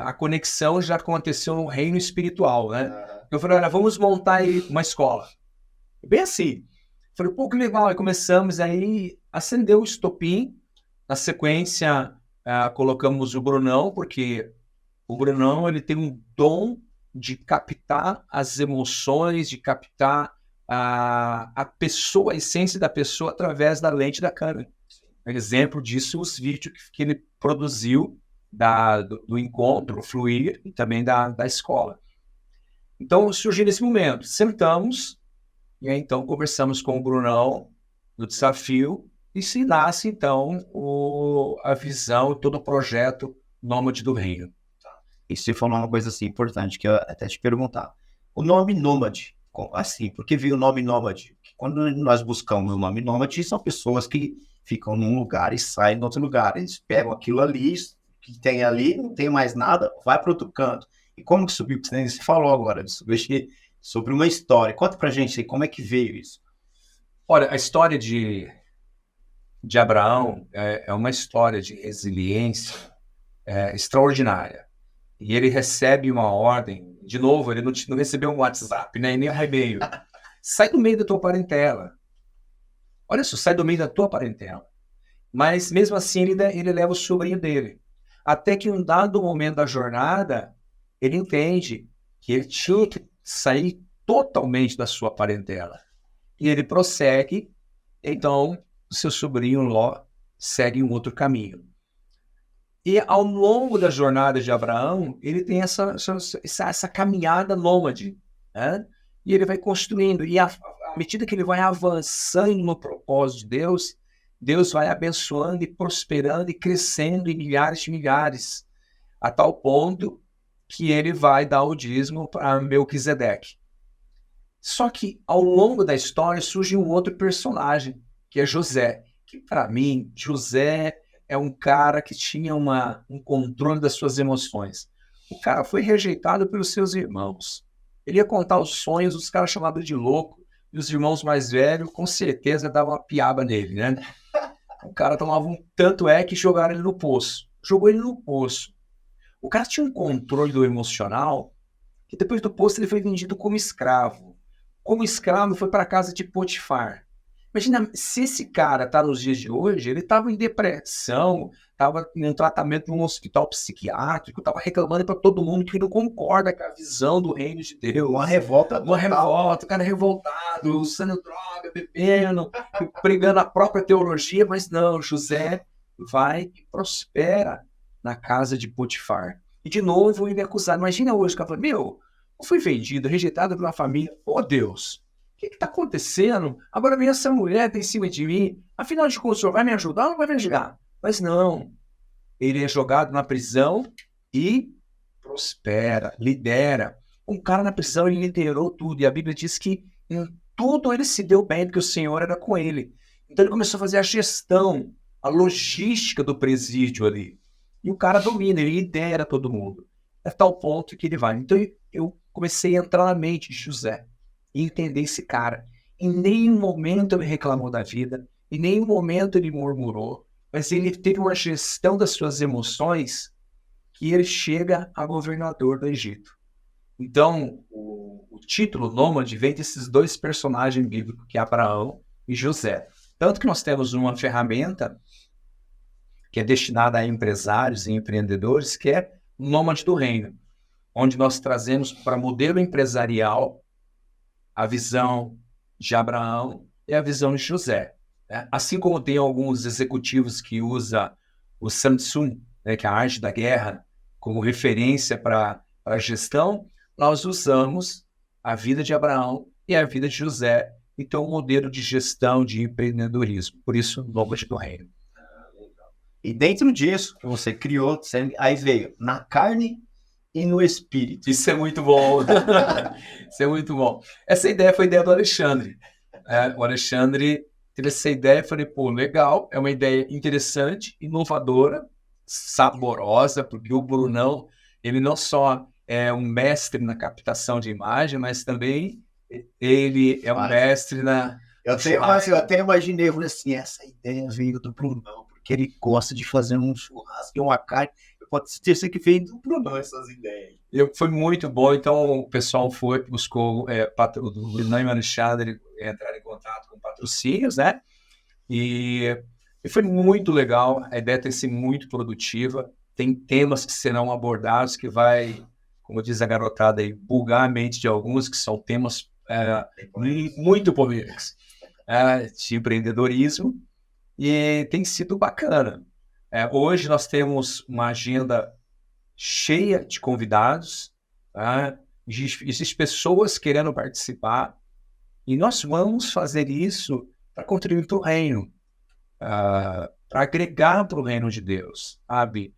a conexão já aconteceu no reino espiritual, né? Eu falei, olha, vamos montar aí uma escola. Bem assim. Falei, pô, que legal. Aí começamos, aí acendeu o estopim. Na sequência, colocamos o Brunão, porque o Brunão ele tem um dom de captar as emoções, de captar a pessoa, a essência da pessoa através da lente da câmera. Exemplo disso, os vídeos que ele produziu do encontro, Fluir, e também da escola. Então, surgiu nesse momento. Sentamos, e aí então conversamos com o Brunão do desafio, e se nasce então a visão, todo o projeto Nômade do Reino. E você falou uma coisa assim importante que eu até te perguntar. O nome Nômade, assim, por que veio o nome Nômade? Quando nós buscamos o nome Nômade, são pessoas que ficam num lugar e saem em outro lugar. Eles pegam aquilo ali, que tem ali, não tem mais nada, vai para outro canto. E como que subiu? Você falou agora sobre uma história. Conta pra gente aí, como é que veio isso? Olha, a história de Abraão é uma história de resiliência extraordinária. E ele recebe uma ordem, de novo, ele não recebeu um WhatsApp, né, nem um e-mail. Sai do meio da tua parentela. Olha só, sai do meio da tua parentela. Mas mesmo assim ele leva o sobrinho dele. Até que em um dado momento da jornada, ele entende que ele tinha que sair totalmente da sua parentela. E ele prossegue, então o seu sobrinho Ló segue um outro caminho. E ao longo da jornada de Abraão, ele tem essa caminhada nômade, né? E ele vai construindo. E à medida que ele vai avançando no propósito de Deus, Deus vai abençoando e prosperando e crescendo em milhares de milhares, a tal ponto que ele vai dar o dízimo para Melquisedeque. Só que ao longo da história surge um outro personagem, que é José. Que para mim, José é um cara que tinha um controle das suas emoções. O cara foi rejeitado pelos seus irmãos. Ele ia contar os sonhos, os caras chamavam ele de louco, e os irmãos mais velhos, com certeza, davam uma piaba nele, né? O cara tomava tanto que jogaram ele no poço. Jogou ele no poço. O cara tinha um controle do emocional, que depois do poço ele foi vendido como escravo. Como escravo, foi para a casa de Potifar. Imagina se esse cara está nos dias de hoje, ele estava em depressão, estava em um tratamento num hospital psiquiátrico, estava reclamando para todo mundo que não concorda com a visão do reino de Deus. Uma revolta Uma revolta, o cara revoltado, usando droga, bebendo, pregando a própria teologia, mas não, José vai e prospera na casa de Potifar. E de novo ele é acusado. Imagina hoje, o cara fala, meu, eu fui vendido, rejeitado pela família. Oh, Deus, o que está acontecendo? Agora vem essa mulher em cima de mim. Afinal de contas, o senhor vai me ajudar ou não vai me ajudar? Mas não. Ele é jogado na prisão e prospera, lidera. Um cara na prisão, ele liderou tudo. E a Bíblia diz que em tudo ele se deu bem, porque o Senhor era com ele. Então ele começou a fazer a gestão, a logística do presídio ali. E o cara domina, ele lidera todo mundo. É tal ponto que ele vai. Então eu comecei a entrar na mente de José e entender esse cara. Em nenhum momento ele reclamou da vida, em nenhum momento ele murmurou, mas ele teve uma gestão das suas emoções que ele chega a governador do Egito. Então, o título Nômade vem desses dois personagens bíblicos, que é Abraão e José. Tanto que nós temos uma ferramenta que é destinada a empresários e empreendedores, que é o Nômade do Reino, onde nós trazemos para modelo empresarial a visão de Abraão e a visão de José. Né? Assim como tem alguns executivos que usam o Sun Tzu, né, que é a arte da guerra, como referência para a gestão, nós usamos a vida de Abraão e a vida de José, então um modelo de gestão, de empreendedorismo. Por isso, Nômade do Reino. E dentro disso que você criou, aí veio na carne e no espírito. Isso é muito bom. Isso é muito bom. Essa ideia foi ideia do Alexandre. O Alexandre teve essa ideia e falei, pô, legal, é uma ideia interessante, inovadora, saborosa, porque o Brunão, ele não só é um mestre na captação de imagem, mas também ele é um mestre na... Eu até imaginei, eu falei assim, essa ideia veio do Brunão, porque ele gosta de fazer um churrasco e uma carne. Pode ser que veio do Brunão essas ideias. Foi muito bom, então o pessoal foi, buscou o Brunão e o Alexandre entraram em contato com patrocínios, né? E foi muito legal, a ideia tem sido muito produtiva, tem temas que serão abordados que vai, como diz a garotada aí, bugar a mente de alguns, que são temas muito polêmicos, de empreendedorismo, e tem sido bacana. Hoje nós temos uma agenda cheia de convidados, tá? Existem pessoas querendo participar, e nós vamos fazer isso para contribuir para o reino, para agregar para o reino de Deus, sabe?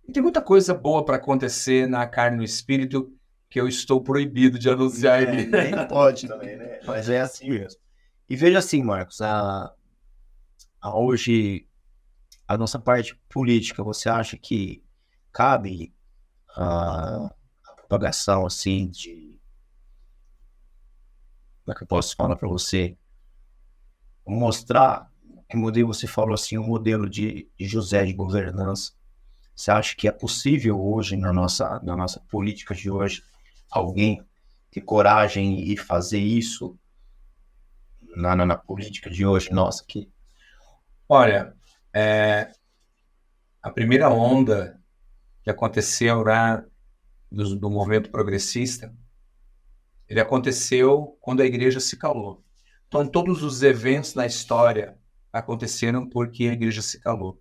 E tem muita coisa boa para acontecer na carne e no espírito que eu estou proibido de anunciar. Nem pode também, né? Mas é assim mesmo. E veja assim, Marcos, hoje a nossa parte política, você acha que cabe a propagação assim de... Como é que eu posso falar para você? Mostrar, como você falou assim, o modelo de José de governança. Você acha que é possível hoje, na nossa política de hoje, alguém ter coragem e fazer isso na política de hoje? Nossa, que... Olha, a primeira onda que aconteceu do movimento progressista, ele aconteceu quando a igreja se calou. Então, todos os eventos na história aconteceram porque a igreja se calou.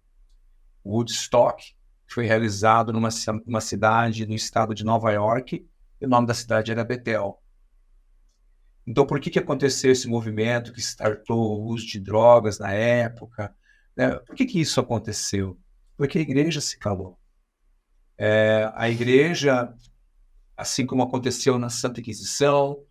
O Woodstock foi realizado numa cidade do estado de Nova York, e o nome da cidade era Bethel. Então, por que aconteceu esse movimento que startou o uso de drogas na época? Por que isso aconteceu? Porque a igreja se calou. A igreja, assim como aconteceu na Santa Inquisição,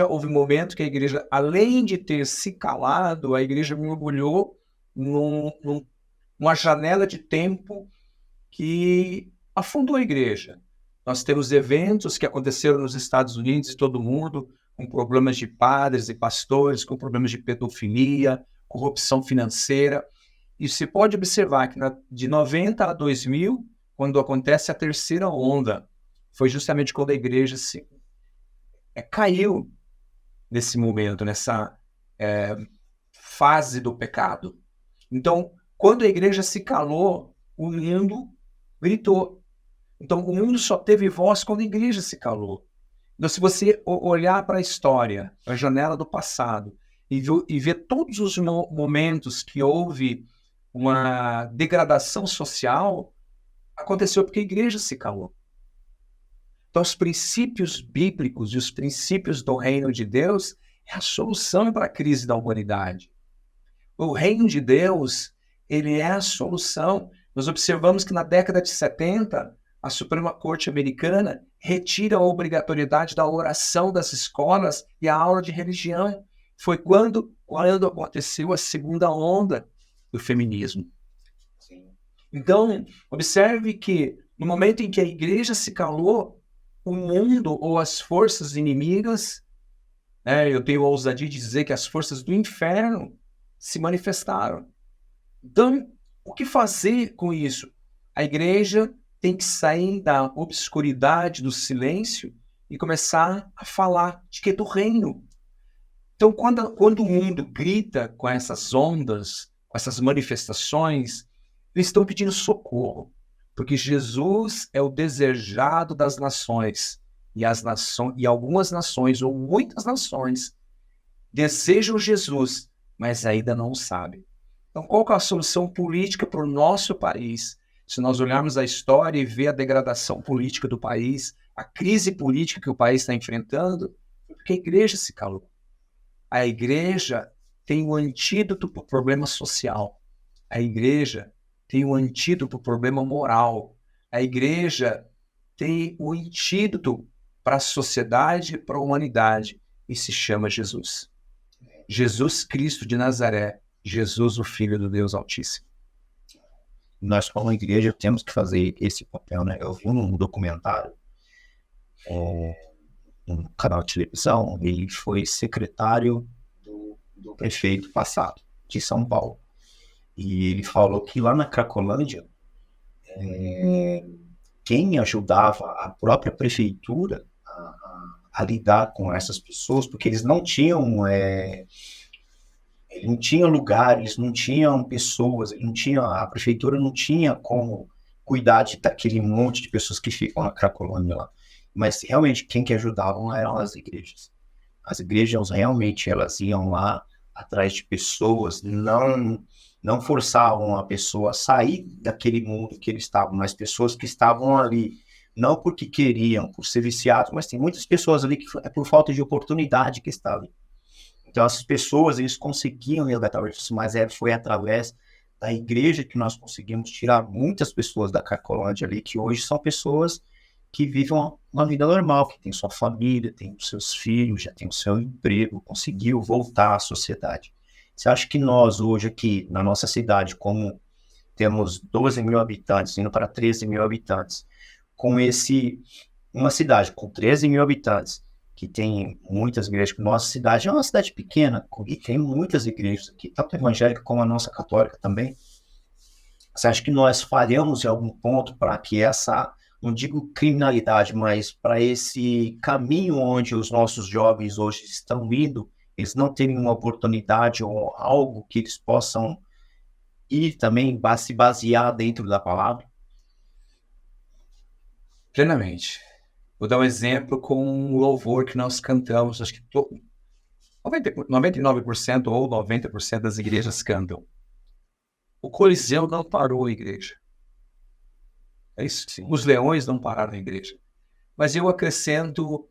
houve um momento que a igreja, além de ter se calado, a igreja mergulhou numa janela de tempo que afundou a igreja. Nós temos eventos que aconteceram nos Estados Unidos e todo mundo, com problemas de padres e pastores, com problemas de pedofilia, corrupção financeira. E se pode observar que de 90 a 2000, quando acontece a terceira onda, foi justamente quando a igreja caiu nesse momento, fase do pecado. Então, quando a igreja se calou, o mundo gritou. Então, o mundo só teve voz quando a igreja se calou. Então, se você olhar para a história, para a janela do passado, e ver todos os momentos que houve uma degradação social, aconteceu porque a igreja se calou. Então, os princípios bíblicos e os princípios do reino de Deus é a solução para a crise da humanidade. O reino de Deus, ele é a solução. Nós observamos que na década de 70, a Suprema Corte Americana retira a obrigatoriedade da oração das escolas e a aula de religião. Foi quando aconteceu a segunda onda do feminismo. Então, observe que no momento em que a igreja se calou, o mundo ou as forças inimigas, eu tenho a ousadia de dizer que as forças do inferno se manifestaram. Então, o que fazer com isso? A igreja tem que sair da obscuridade, do silêncio e começar a falar de que é do reino. Então, quando o mundo grita com essas ondas, com essas manifestações, eles estão pedindo socorro, porque Jesus é o desejado das nações, e algumas nações, ou muitas nações, desejam Jesus, mas ainda não sabem. Então, qual que é a solução política para o nosso país? Se nós olharmos a história e ver a degradação política do país, a crise política que o país está enfrentando, porque a igreja se calou. A igreja tem o antídoto para o problema social. A igreja tem o antídoto para o problema moral. A igreja tem o antídoto para a sociedade, para a humanidade, e se chama Jesus. Jesus Cristo de Nazaré, Jesus, o Filho do Deus Altíssimo. Nós, como igreja, temos que fazer esse papel, né? Eu vi num documentário, um canal de televisão, ele foi secretário do prefeito passado, de São Paulo. E ele falou que lá na Cracolândia, quem ajudava a própria prefeitura a lidar com essas pessoas, porque eles não tinham lugares, não tinham pessoas, a prefeitura não tinha como cuidar daquele monte de pessoas que ficam na Cracolândia lá. Mas realmente quem que ajudavam eram as igrejas. As igrejas realmente elas iam lá atrás de pessoas, não forçavam a pessoa a sair daquele mundo que eles estavam, mas pessoas que estavam ali, não porque queriam, por ser viciados, mas tem muitas pessoas ali que é por falta de oportunidade que estão ali. Então essas pessoas, eles conseguiam resgatar isso, mas foi através da igreja que nós conseguimos tirar muitas pessoas da Cracolândia ali, que hoje são pessoas que vivem uma vida normal, que tem sua família, tem os seus filhos, já tem o seu emprego, conseguiu voltar à sociedade. Você acha que nós hoje aqui, na nossa cidade, como temos 12 mil habitantes, indo para 13 mil habitantes, uma cidade com 13 mil habitantes, que tem muitas igrejas, nossa cidade é uma cidade pequena, e tem muitas igrejas aqui, tanto evangélica como a nossa católica também. Você acha que nós falhamos em algum ponto para que essa, não digo criminalidade, mas para esse caminho onde os nossos jovens hoje estão indo, eles não terem uma oportunidade ou algo que eles possam ir também se basear dentro da palavra? Plenamente. Vou dar um exemplo com o louvor que nós cantamos. Acho que 99% ou 90% das igrejas cantam. O Coliseu não parou a igreja. É isso. Sim. Os leões não pararam a igreja. Mas eu acrescento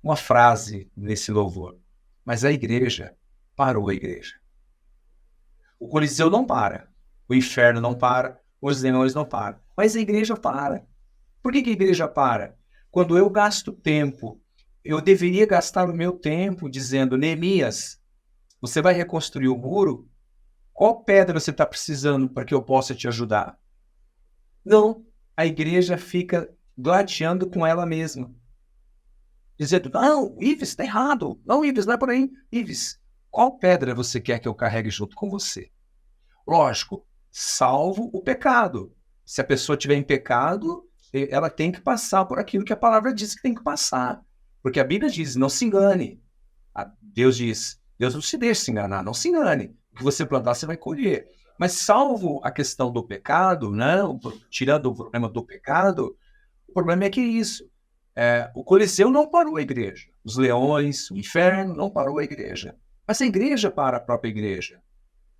uma frase nesse louvor. Mas a igreja parou a igreja. O Coliseu não para. O inferno não para. Os leões não param. Mas a igreja para. Por que a igreja para? Quando eu gasto tempo, eu deveria gastar o meu tempo dizendo, Neemias, você vai reconstruir o muro? Qual pedra você está precisando para que eu possa te ajudar? Não, a igreja fica gladiando com ela mesma. Dizendo, não, Ives, está errado. Não, Ives, não é por aí. Ives, qual pedra você quer que eu carregue junto com você? Lógico, salvo o pecado. Se a pessoa estiver em pecado, ela tem que passar por aquilo que a palavra diz que tem que passar. Porque a Bíblia diz, não se engane. Deus diz, Deus não se deixa se enganar, não se engane. O que você plantar, você vai colher. Mas salvo a questão do pecado, né? Tirando o problema do pecado, o problema é que isso. O Coliseu não parou a igreja. Os leões, o inferno não parou a igreja. Mas a igreja para a própria igreja.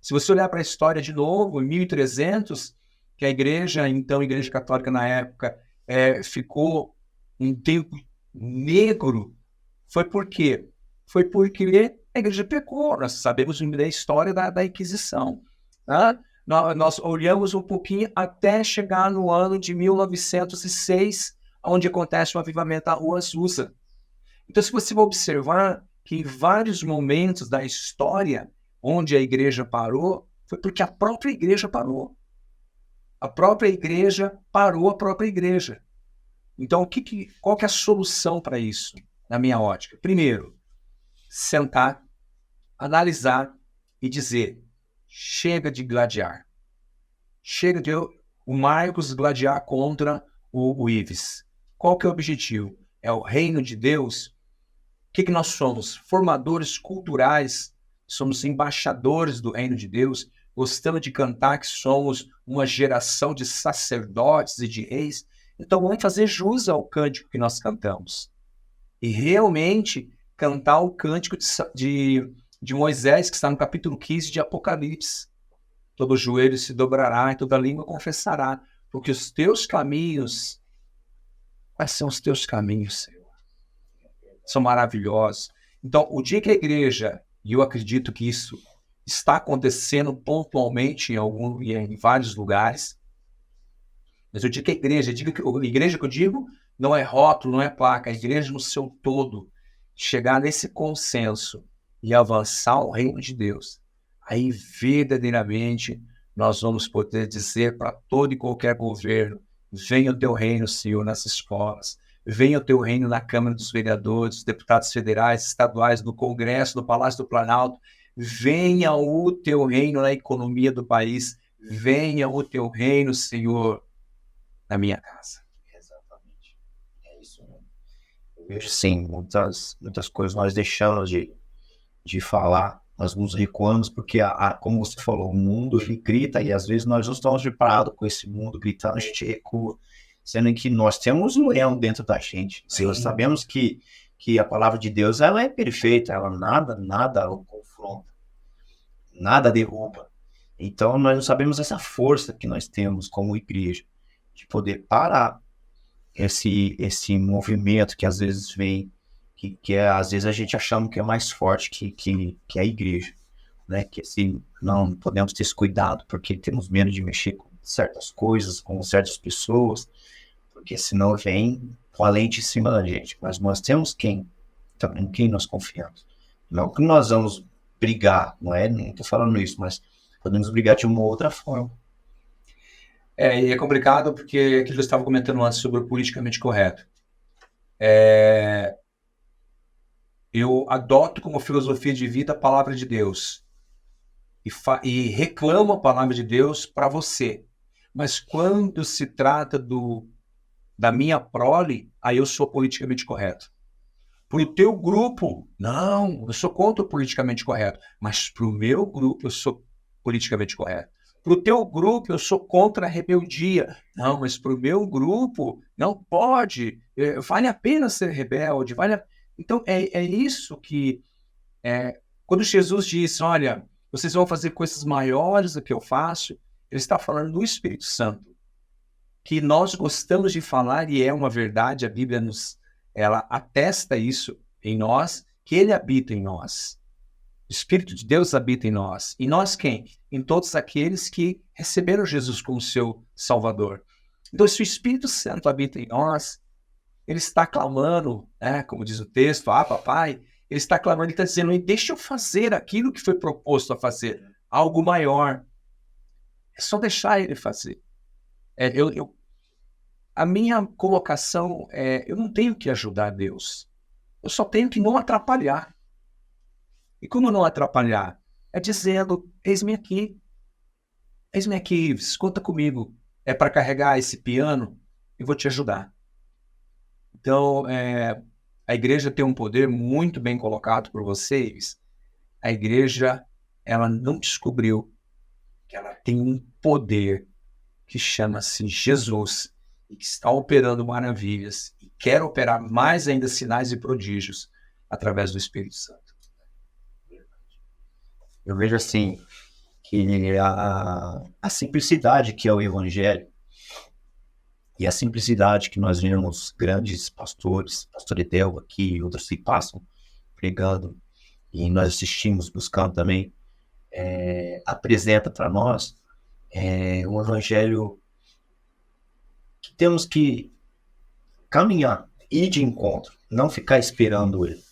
Se você olhar para a história de novo, em 1300, que a igreja, então a igreja católica na época, ficou um tempo negro, foi por quê? Foi porque a igreja pecou. Nós sabemos da história da Inquisição. Tá? Nós olhamos um pouquinho até chegar no ano de 1906, onde acontece o avivamento da Rua Azusa. Então, se você observar que em vários momentos da história onde a igreja parou, foi porque a própria igreja parou. A própria igreja parou a própria igreja. Então, qual que é a solução para isso, na minha ótica? Primeiro, sentar, analisar e dizer: chega de gladiar. Chega de o Marcos gladiar contra o Ives. Qual que é o objetivo? É o reino de Deus. O que nós somos? Formadores culturais, somos embaixadores do reino de Deus, gostamos de cantar que somos uma geração de sacerdotes e de reis. Então vamos fazer jus ao cântico que nós cantamos. E realmente cantar o cântico de Moisés, que está no capítulo 15 de Apocalipse. Todo joelho se dobrará e toda língua confessará, porque os teus caminhos, quais são os teus caminhos, Senhor? São maravilhosos. Então, o dia que a igreja, e eu acredito que isso está acontecendo pontualmente em vários lugares, mas o dia que a igreja que eu digo, não é rótulo, não é placa, a igreja no seu todo, chegar nesse consenso e avançar o reino de Deus, aí verdadeiramente nós vamos poder dizer para todo e qualquer governo: venha o teu reino, Senhor, nas escolas, venha o teu reino na Câmara dos Vereadores, deputados federais, estaduais, no Congresso, no Palácio do Planalto, venha o teu reino na economia do país, venha o teu reino, Senhor, na minha casa. Exatamente. É isso mesmo. Eu vejo, sim, muitas coisas nós deixamos de falar, nós nos recuamos, porque, como você falou, o mundo ele grita, e às vezes nós não estamos preparados com esse mundo gritando, a gente recua, sendo que nós temos um leão dentro da gente. Nós sabemos que a palavra de Deus ela é perfeita, ela nada o confronta, nada derruba. Então nós não sabemos essa força que nós temos como igreja, de poder parar esse movimento que às vezes vem, que às vezes a gente achamos que é mais forte que a igreja, né? Que assim, não podemos ter esse cuidado, porque temos medo de mexer com certas coisas, com certas pessoas, porque senão vem com a lente em cima da gente. Mas nós temos em quem nós confiamos. Não que nós vamos brigar, não estou falando isso, mas podemos brigar de uma outra forma. E é complicado porque aquilo que eu estava comentando antes sobre o politicamente correto. Eu adoto como filosofia de vida a palavra de Deus e reclamo a palavra de Deus para você. Mas quando se trata da minha prole, aí eu sou politicamente correto. Para o teu grupo, não, eu sou contra o politicamente correto. Mas para o meu grupo, eu sou politicamente correto. Para o teu grupo, eu sou contra a rebeldia. Não, mas para o meu grupo, não pode. Vale a pena ser rebelde. Então, é isso que... quando Jesus disse, olha, vocês vão fazer coisas maiores do que eu faço, ele está falando do Espírito Santo, que nós gostamos de falar, e é uma verdade, a Bíblia ela atesta isso em nós, que ele habita em nós. O Espírito de Deus habita em nós. E nós quem? Em todos aqueles que receberam Jesus como seu Salvador. Então, se o Espírito Santo habita em nós, ele está clamando, como diz o texto, papai, ele está clamando, ele está dizendo, deixa eu fazer aquilo que foi proposto a fazer, algo maior. É só deixar ele fazer. A minha colocação eu não tenho que ajudar Deus, eu só tenho que não atrapalhar. E como não atrapalhar? É dizendo, eis-me aqui, conta comigo, é para carregar esse piano, eu vou te ajudar. Então, a igreja tem um poder muito bem colocado por vocês, a igreja, ela não descobriu que ela tem um poder que chama-se Jesus e que está operando maravilhas e quer operar mais ainda sinais e prodígios através do Espírito Santo. Eu vejo assim, que a simplicidade que é o Evangelho e a simplicidade que nós vemos grandes pastores, pastor Edelva aqui e outros que passam pregando e nós assistimos, buscando também, apresenta para nós um Evangelho que temos que caminhar, ir de encontro, não ficar esperando ele.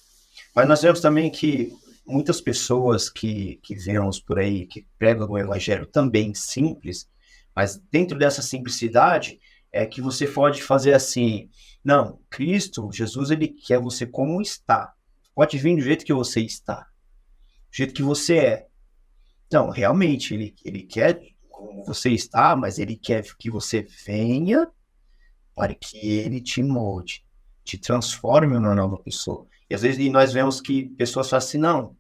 Mas nós vemos também que muitas pessoas que vemos por aí, que pregam o Evangelho também simples, mas dentro dessa simplicidade é que você pode fazer assim, não, Cristo, Jesus, ele quer você como está. Pode vir do jeito que você está, do jeito que você é. Então, realmente, ele quer como você está, mas ele quer que você venha para que ele te molde, te transforme em uma nova pessoa. E às vezes nós vemos que pessoas falam assim, não,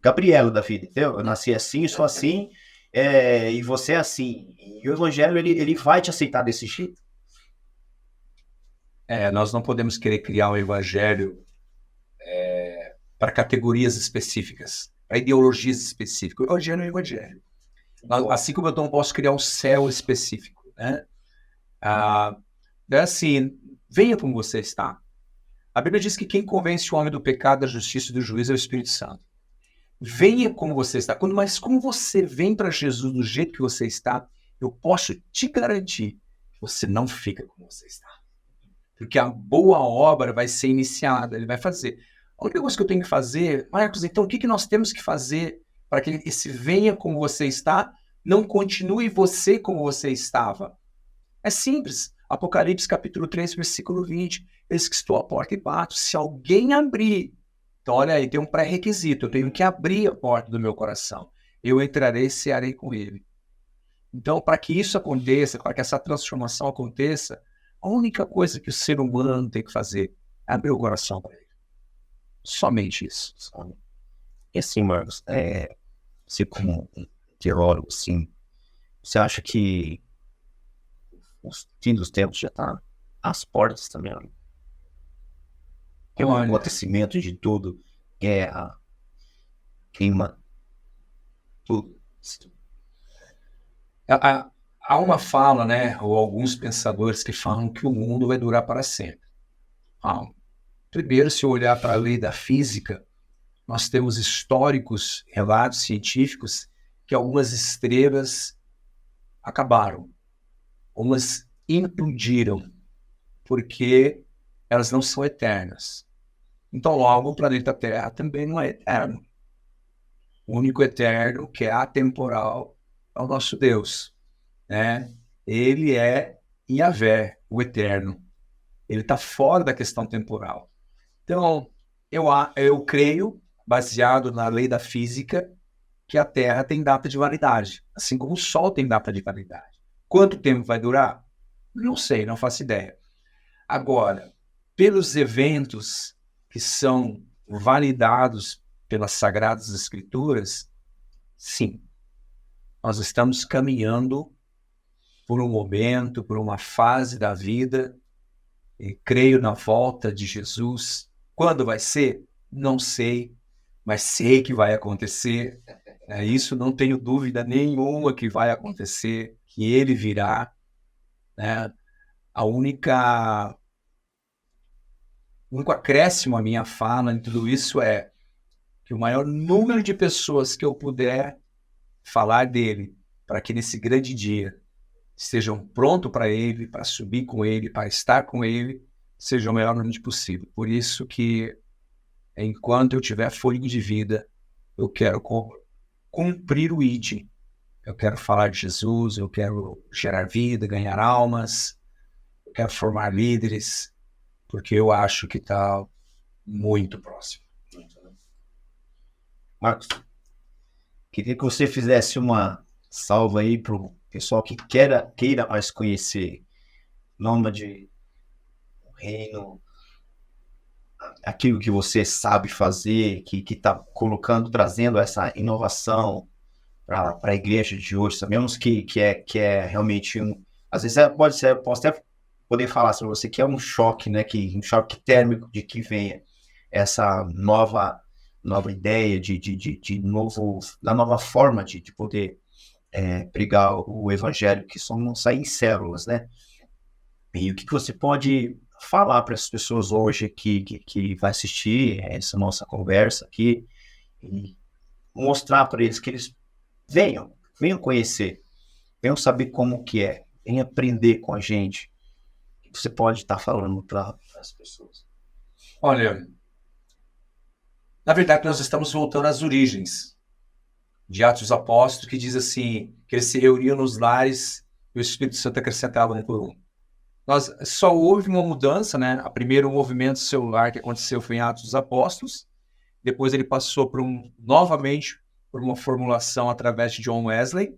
Gabriela da vida, entendeu? Eu nasci assim, sou assim, e você é assim. E o Evangelho, ele vai te aceitar desse jeito. Nós não podemos querer criar um evangelho para categorias específicas, para ideologias específicas. O evangelho é o evangelho. Assim como eu não posso criar um céu específico, né? É assim, venha como você está. A Bíblia diz que quem convence o homem do pecado, da justiça e do juízo é o Espírito Santo. Venha como você está. Mas como você vem para Jesus do jeito que você está, eu posso te garantir que você não fica como você está. Porque a boa obra vai ser iniciada, ele vai fazer. A única coisa que eu tenho que fazer, Marcos, então o que nós temos que fazer para que esse venha como você está, não continue você como você estava? É simples. Apocalipse capítulo 3, versículo 20. Eis que estou à porta e bato. Se alguém abrir, então olha aí, tem um pré-requisito. Eu tenho que abrir a porta do meu coração. Eu entrarei e cearei com ele. Então, para que isso aconteça, para que essa transformação aconteça, a única coisa que o ser humano tem que fazer é abrir o coração para ele. Somente isso. E assim, Marcos, você como um teólogo, assim, você acha que o fim dos tempos já está às portas também? É um acontecimento de tudo, guerra, clima, tudo. Há uma fala, né, ou alguns pensadores que falam que o mundo vai durar para sempre. Primeiro, se eu olhar para a lei da física, nós temos históricos, relatos científicos, que algumas estrelas acabaram, algumas implodiram, porque elas não são eternas. Então, logo, o planeta Terra também não é eterno. O único eterno, que é atemporal, é o nosso Deus, né? Ele é Yahvé, o eterno. Ele está fora da questão temporal. Então, eu creio, baseado na lei da física, que a Terra tem data de validade, assim como o Sol tem data de validade. Quanto tempo vai durar? Não sei, não faço ideia. Agora, pelos eventos que são validados pelas Sagradas Escrituras, sim, nós estamos caminhando por um momento, por uma fase da vida, e creio na volta de Jesus. Quando vai ser? Não sei, mas sei que vai acontecer. Isso não tenho dúvida nenhuma que vai acontecer, que ele virá. Né? O único acréscimo à minha fala em tudo isso é que o maior número de pessoas que eu puder falar dele, para que nesse grande dia estejam prontos para ele, para subir com ele, para estar com ele, seja o maior número possível. Por isso que, enquanto eu tiver fôlego de vida, eu quero cumprir o ID. Eu quero falar de Jesus, eu quero gerar vida, ganhar almas, eu quero formar líderes, porque eu acho que está muito próximo. Marcos, queria que você fizesse uma salva aí para o pessoal que queira mais conhecer Nômade, o Reino, aquilo que você sabe fazer, que está colocando, trazendo essa inovação para a igreja de hoje. Sabemos que é realmente às vezes pode ser, posso até poder falar sobre você que é um choque, né? Um choque térmico de que venha essa nova ideia da nova forma de poder pregar o evangelho, que não sair em células, né? E o que você pode falar para as pessoas hoje que vai assistir essa nossa conversa aqui e mostrar para eles que eles venham conhecer, venham saber como que é, venham aprender com a gente. O que você pode estar falando para as pessoas? Olha, na verdade nós estamos voltando às origens de Atos dos Apóstolos, que diz assim, que eles se reuniam nos lares e o Espírito Santo acrescentava um por um. Só houve uma mudança, né? O primeiro movimento celular que aconteceu foi em Atos dos Apóstolos, depois ele passou novamente por uma formulação através de John Wesley,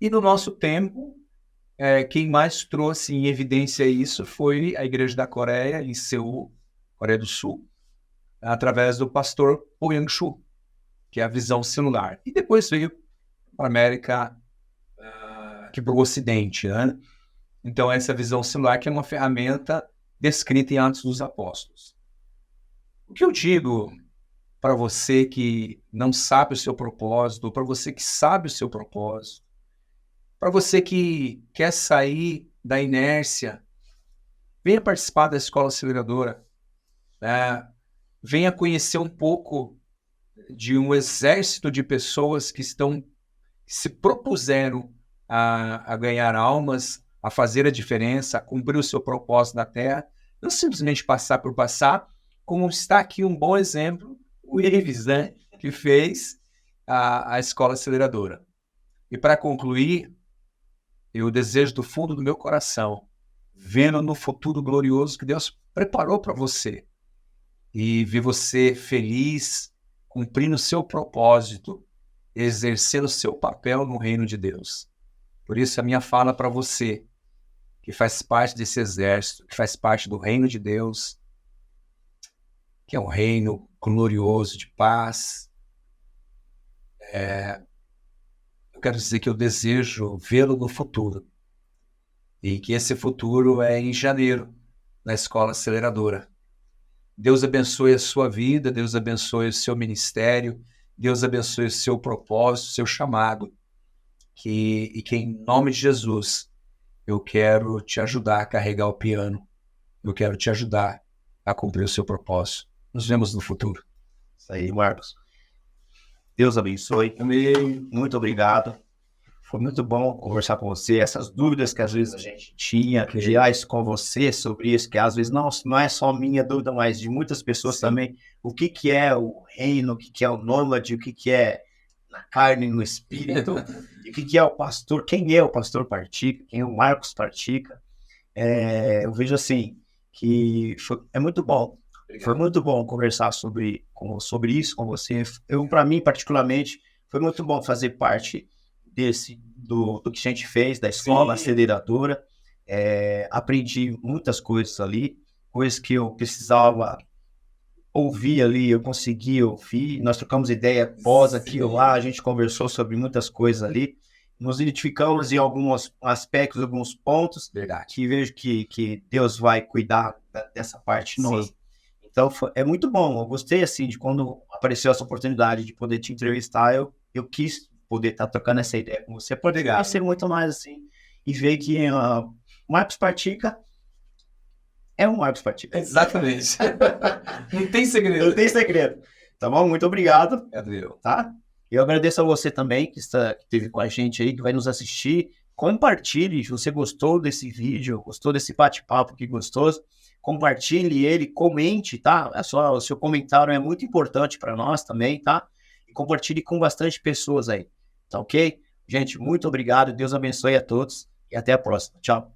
e no nosso tempo, quem mais trouxe em evidência isso foi a Igreja da Coreia, em Seul, Coreia do Sul, através do pastor Oh Young-soo, que é a visão celular. E depois veio para a América, aqui para o Ocidente, né? Então, essa visão celular que é uma ferramenta descrita em Atos dos Apóstolos. O que eu digo para você que não sabe o seu propósito, para você que sabe o seu propósito, para você que quer sair da inércia, venha participar da Escola Aceleradora, né? Venha conhecer um pouco de um exército de pessoas que se propuseram a ganhar almas, a fazer a diferença, a cumprir o seu propósito na Terra, não simplesmente passar por passar, como está aqui um bom exemplo, o Ives, né, que fez a Escola Aceleradora. E para concluir, eu desejo do fundo do meu coração, vendo no futuro glorioso que Deus preparou para você, e ver você feliz, cumprindo o seu propósito, exercendo o seu papel no reino de Deus. Por isso, a minha fala para você, que faz parte desse exército, que faz parte do reino de Deus, que é um reino glorioso de paz. Eu quero dizer que eu desejo vê-lo no futuro. E que esse futuro é em janeiro, na Escola Aceleradora. Deus abençoe a sua vida, Deus abençoe o seu ministério, Deus abençoe o seu propósito, o seu chamado. E que em nome de Jesus, eu quero te ajudar a carregar o piano. Eu quero te ajudar a cumprir o seu propósito. Nos vemos no futuro. Isso aí, Marcos. Deus abençoe. Amém. Muito obrigado. Foi muito bom conversar com você. Essas dúvidas que às vezes a gente tinha, gerar isso com você sobre isso, que às vezes não é só minha dúvida, mas de muitas pessoas também. O que é o reino, o que é o nômade, o que é na carne e no espírito, e o que é o pastor, quem é o pastor Partica, quem é o Marcos Partica. Eu vejo assim, que é muito bom. Obrigado. Foi muito bom conversar sobre isso com você. Para mim, particularmente, foi muito bom fazer parte do que a gente fez, da Escola Aceleradora. Aprendi muitas coisas ali, coisas que eu precisava ouvir ali, eu consegui ouvir. Nós trocamos ideia após aqui ou lá, a gente conversou sobre muitas coisas ali. Nos identificamos em alguns aspectos, alguns pontos. Verdade. Que vejo que Deus vai cuidar dessa parte nova. Então, é muito bom. Eu gostei, assim, de quando apareceu essa oportunidade de poder te entrevistar, eu quis poder estar trocando essa ideia com você, poder conhecer muito mais, assim, e ver que Marcos Partica é um Marcos Partica. Exatamente. Não tem segredo. Não tem segredo. Tá bom? Muito obrigado. Adeus. Tá? Eu agradeço a você também, que esteve com a gente aí, que vai nos assistir. Compartilhe, se você gostou desse vídeo, gostou desse bate-papo que gostoso, compartilhe ele, comente, tá? O seu comentário é muito importante para nós também, tá? E compartilhe com bastante pessoas aí, tá ok? Gente, muito obrigado, Deus abençoe a todos e até a próxima. Tchau.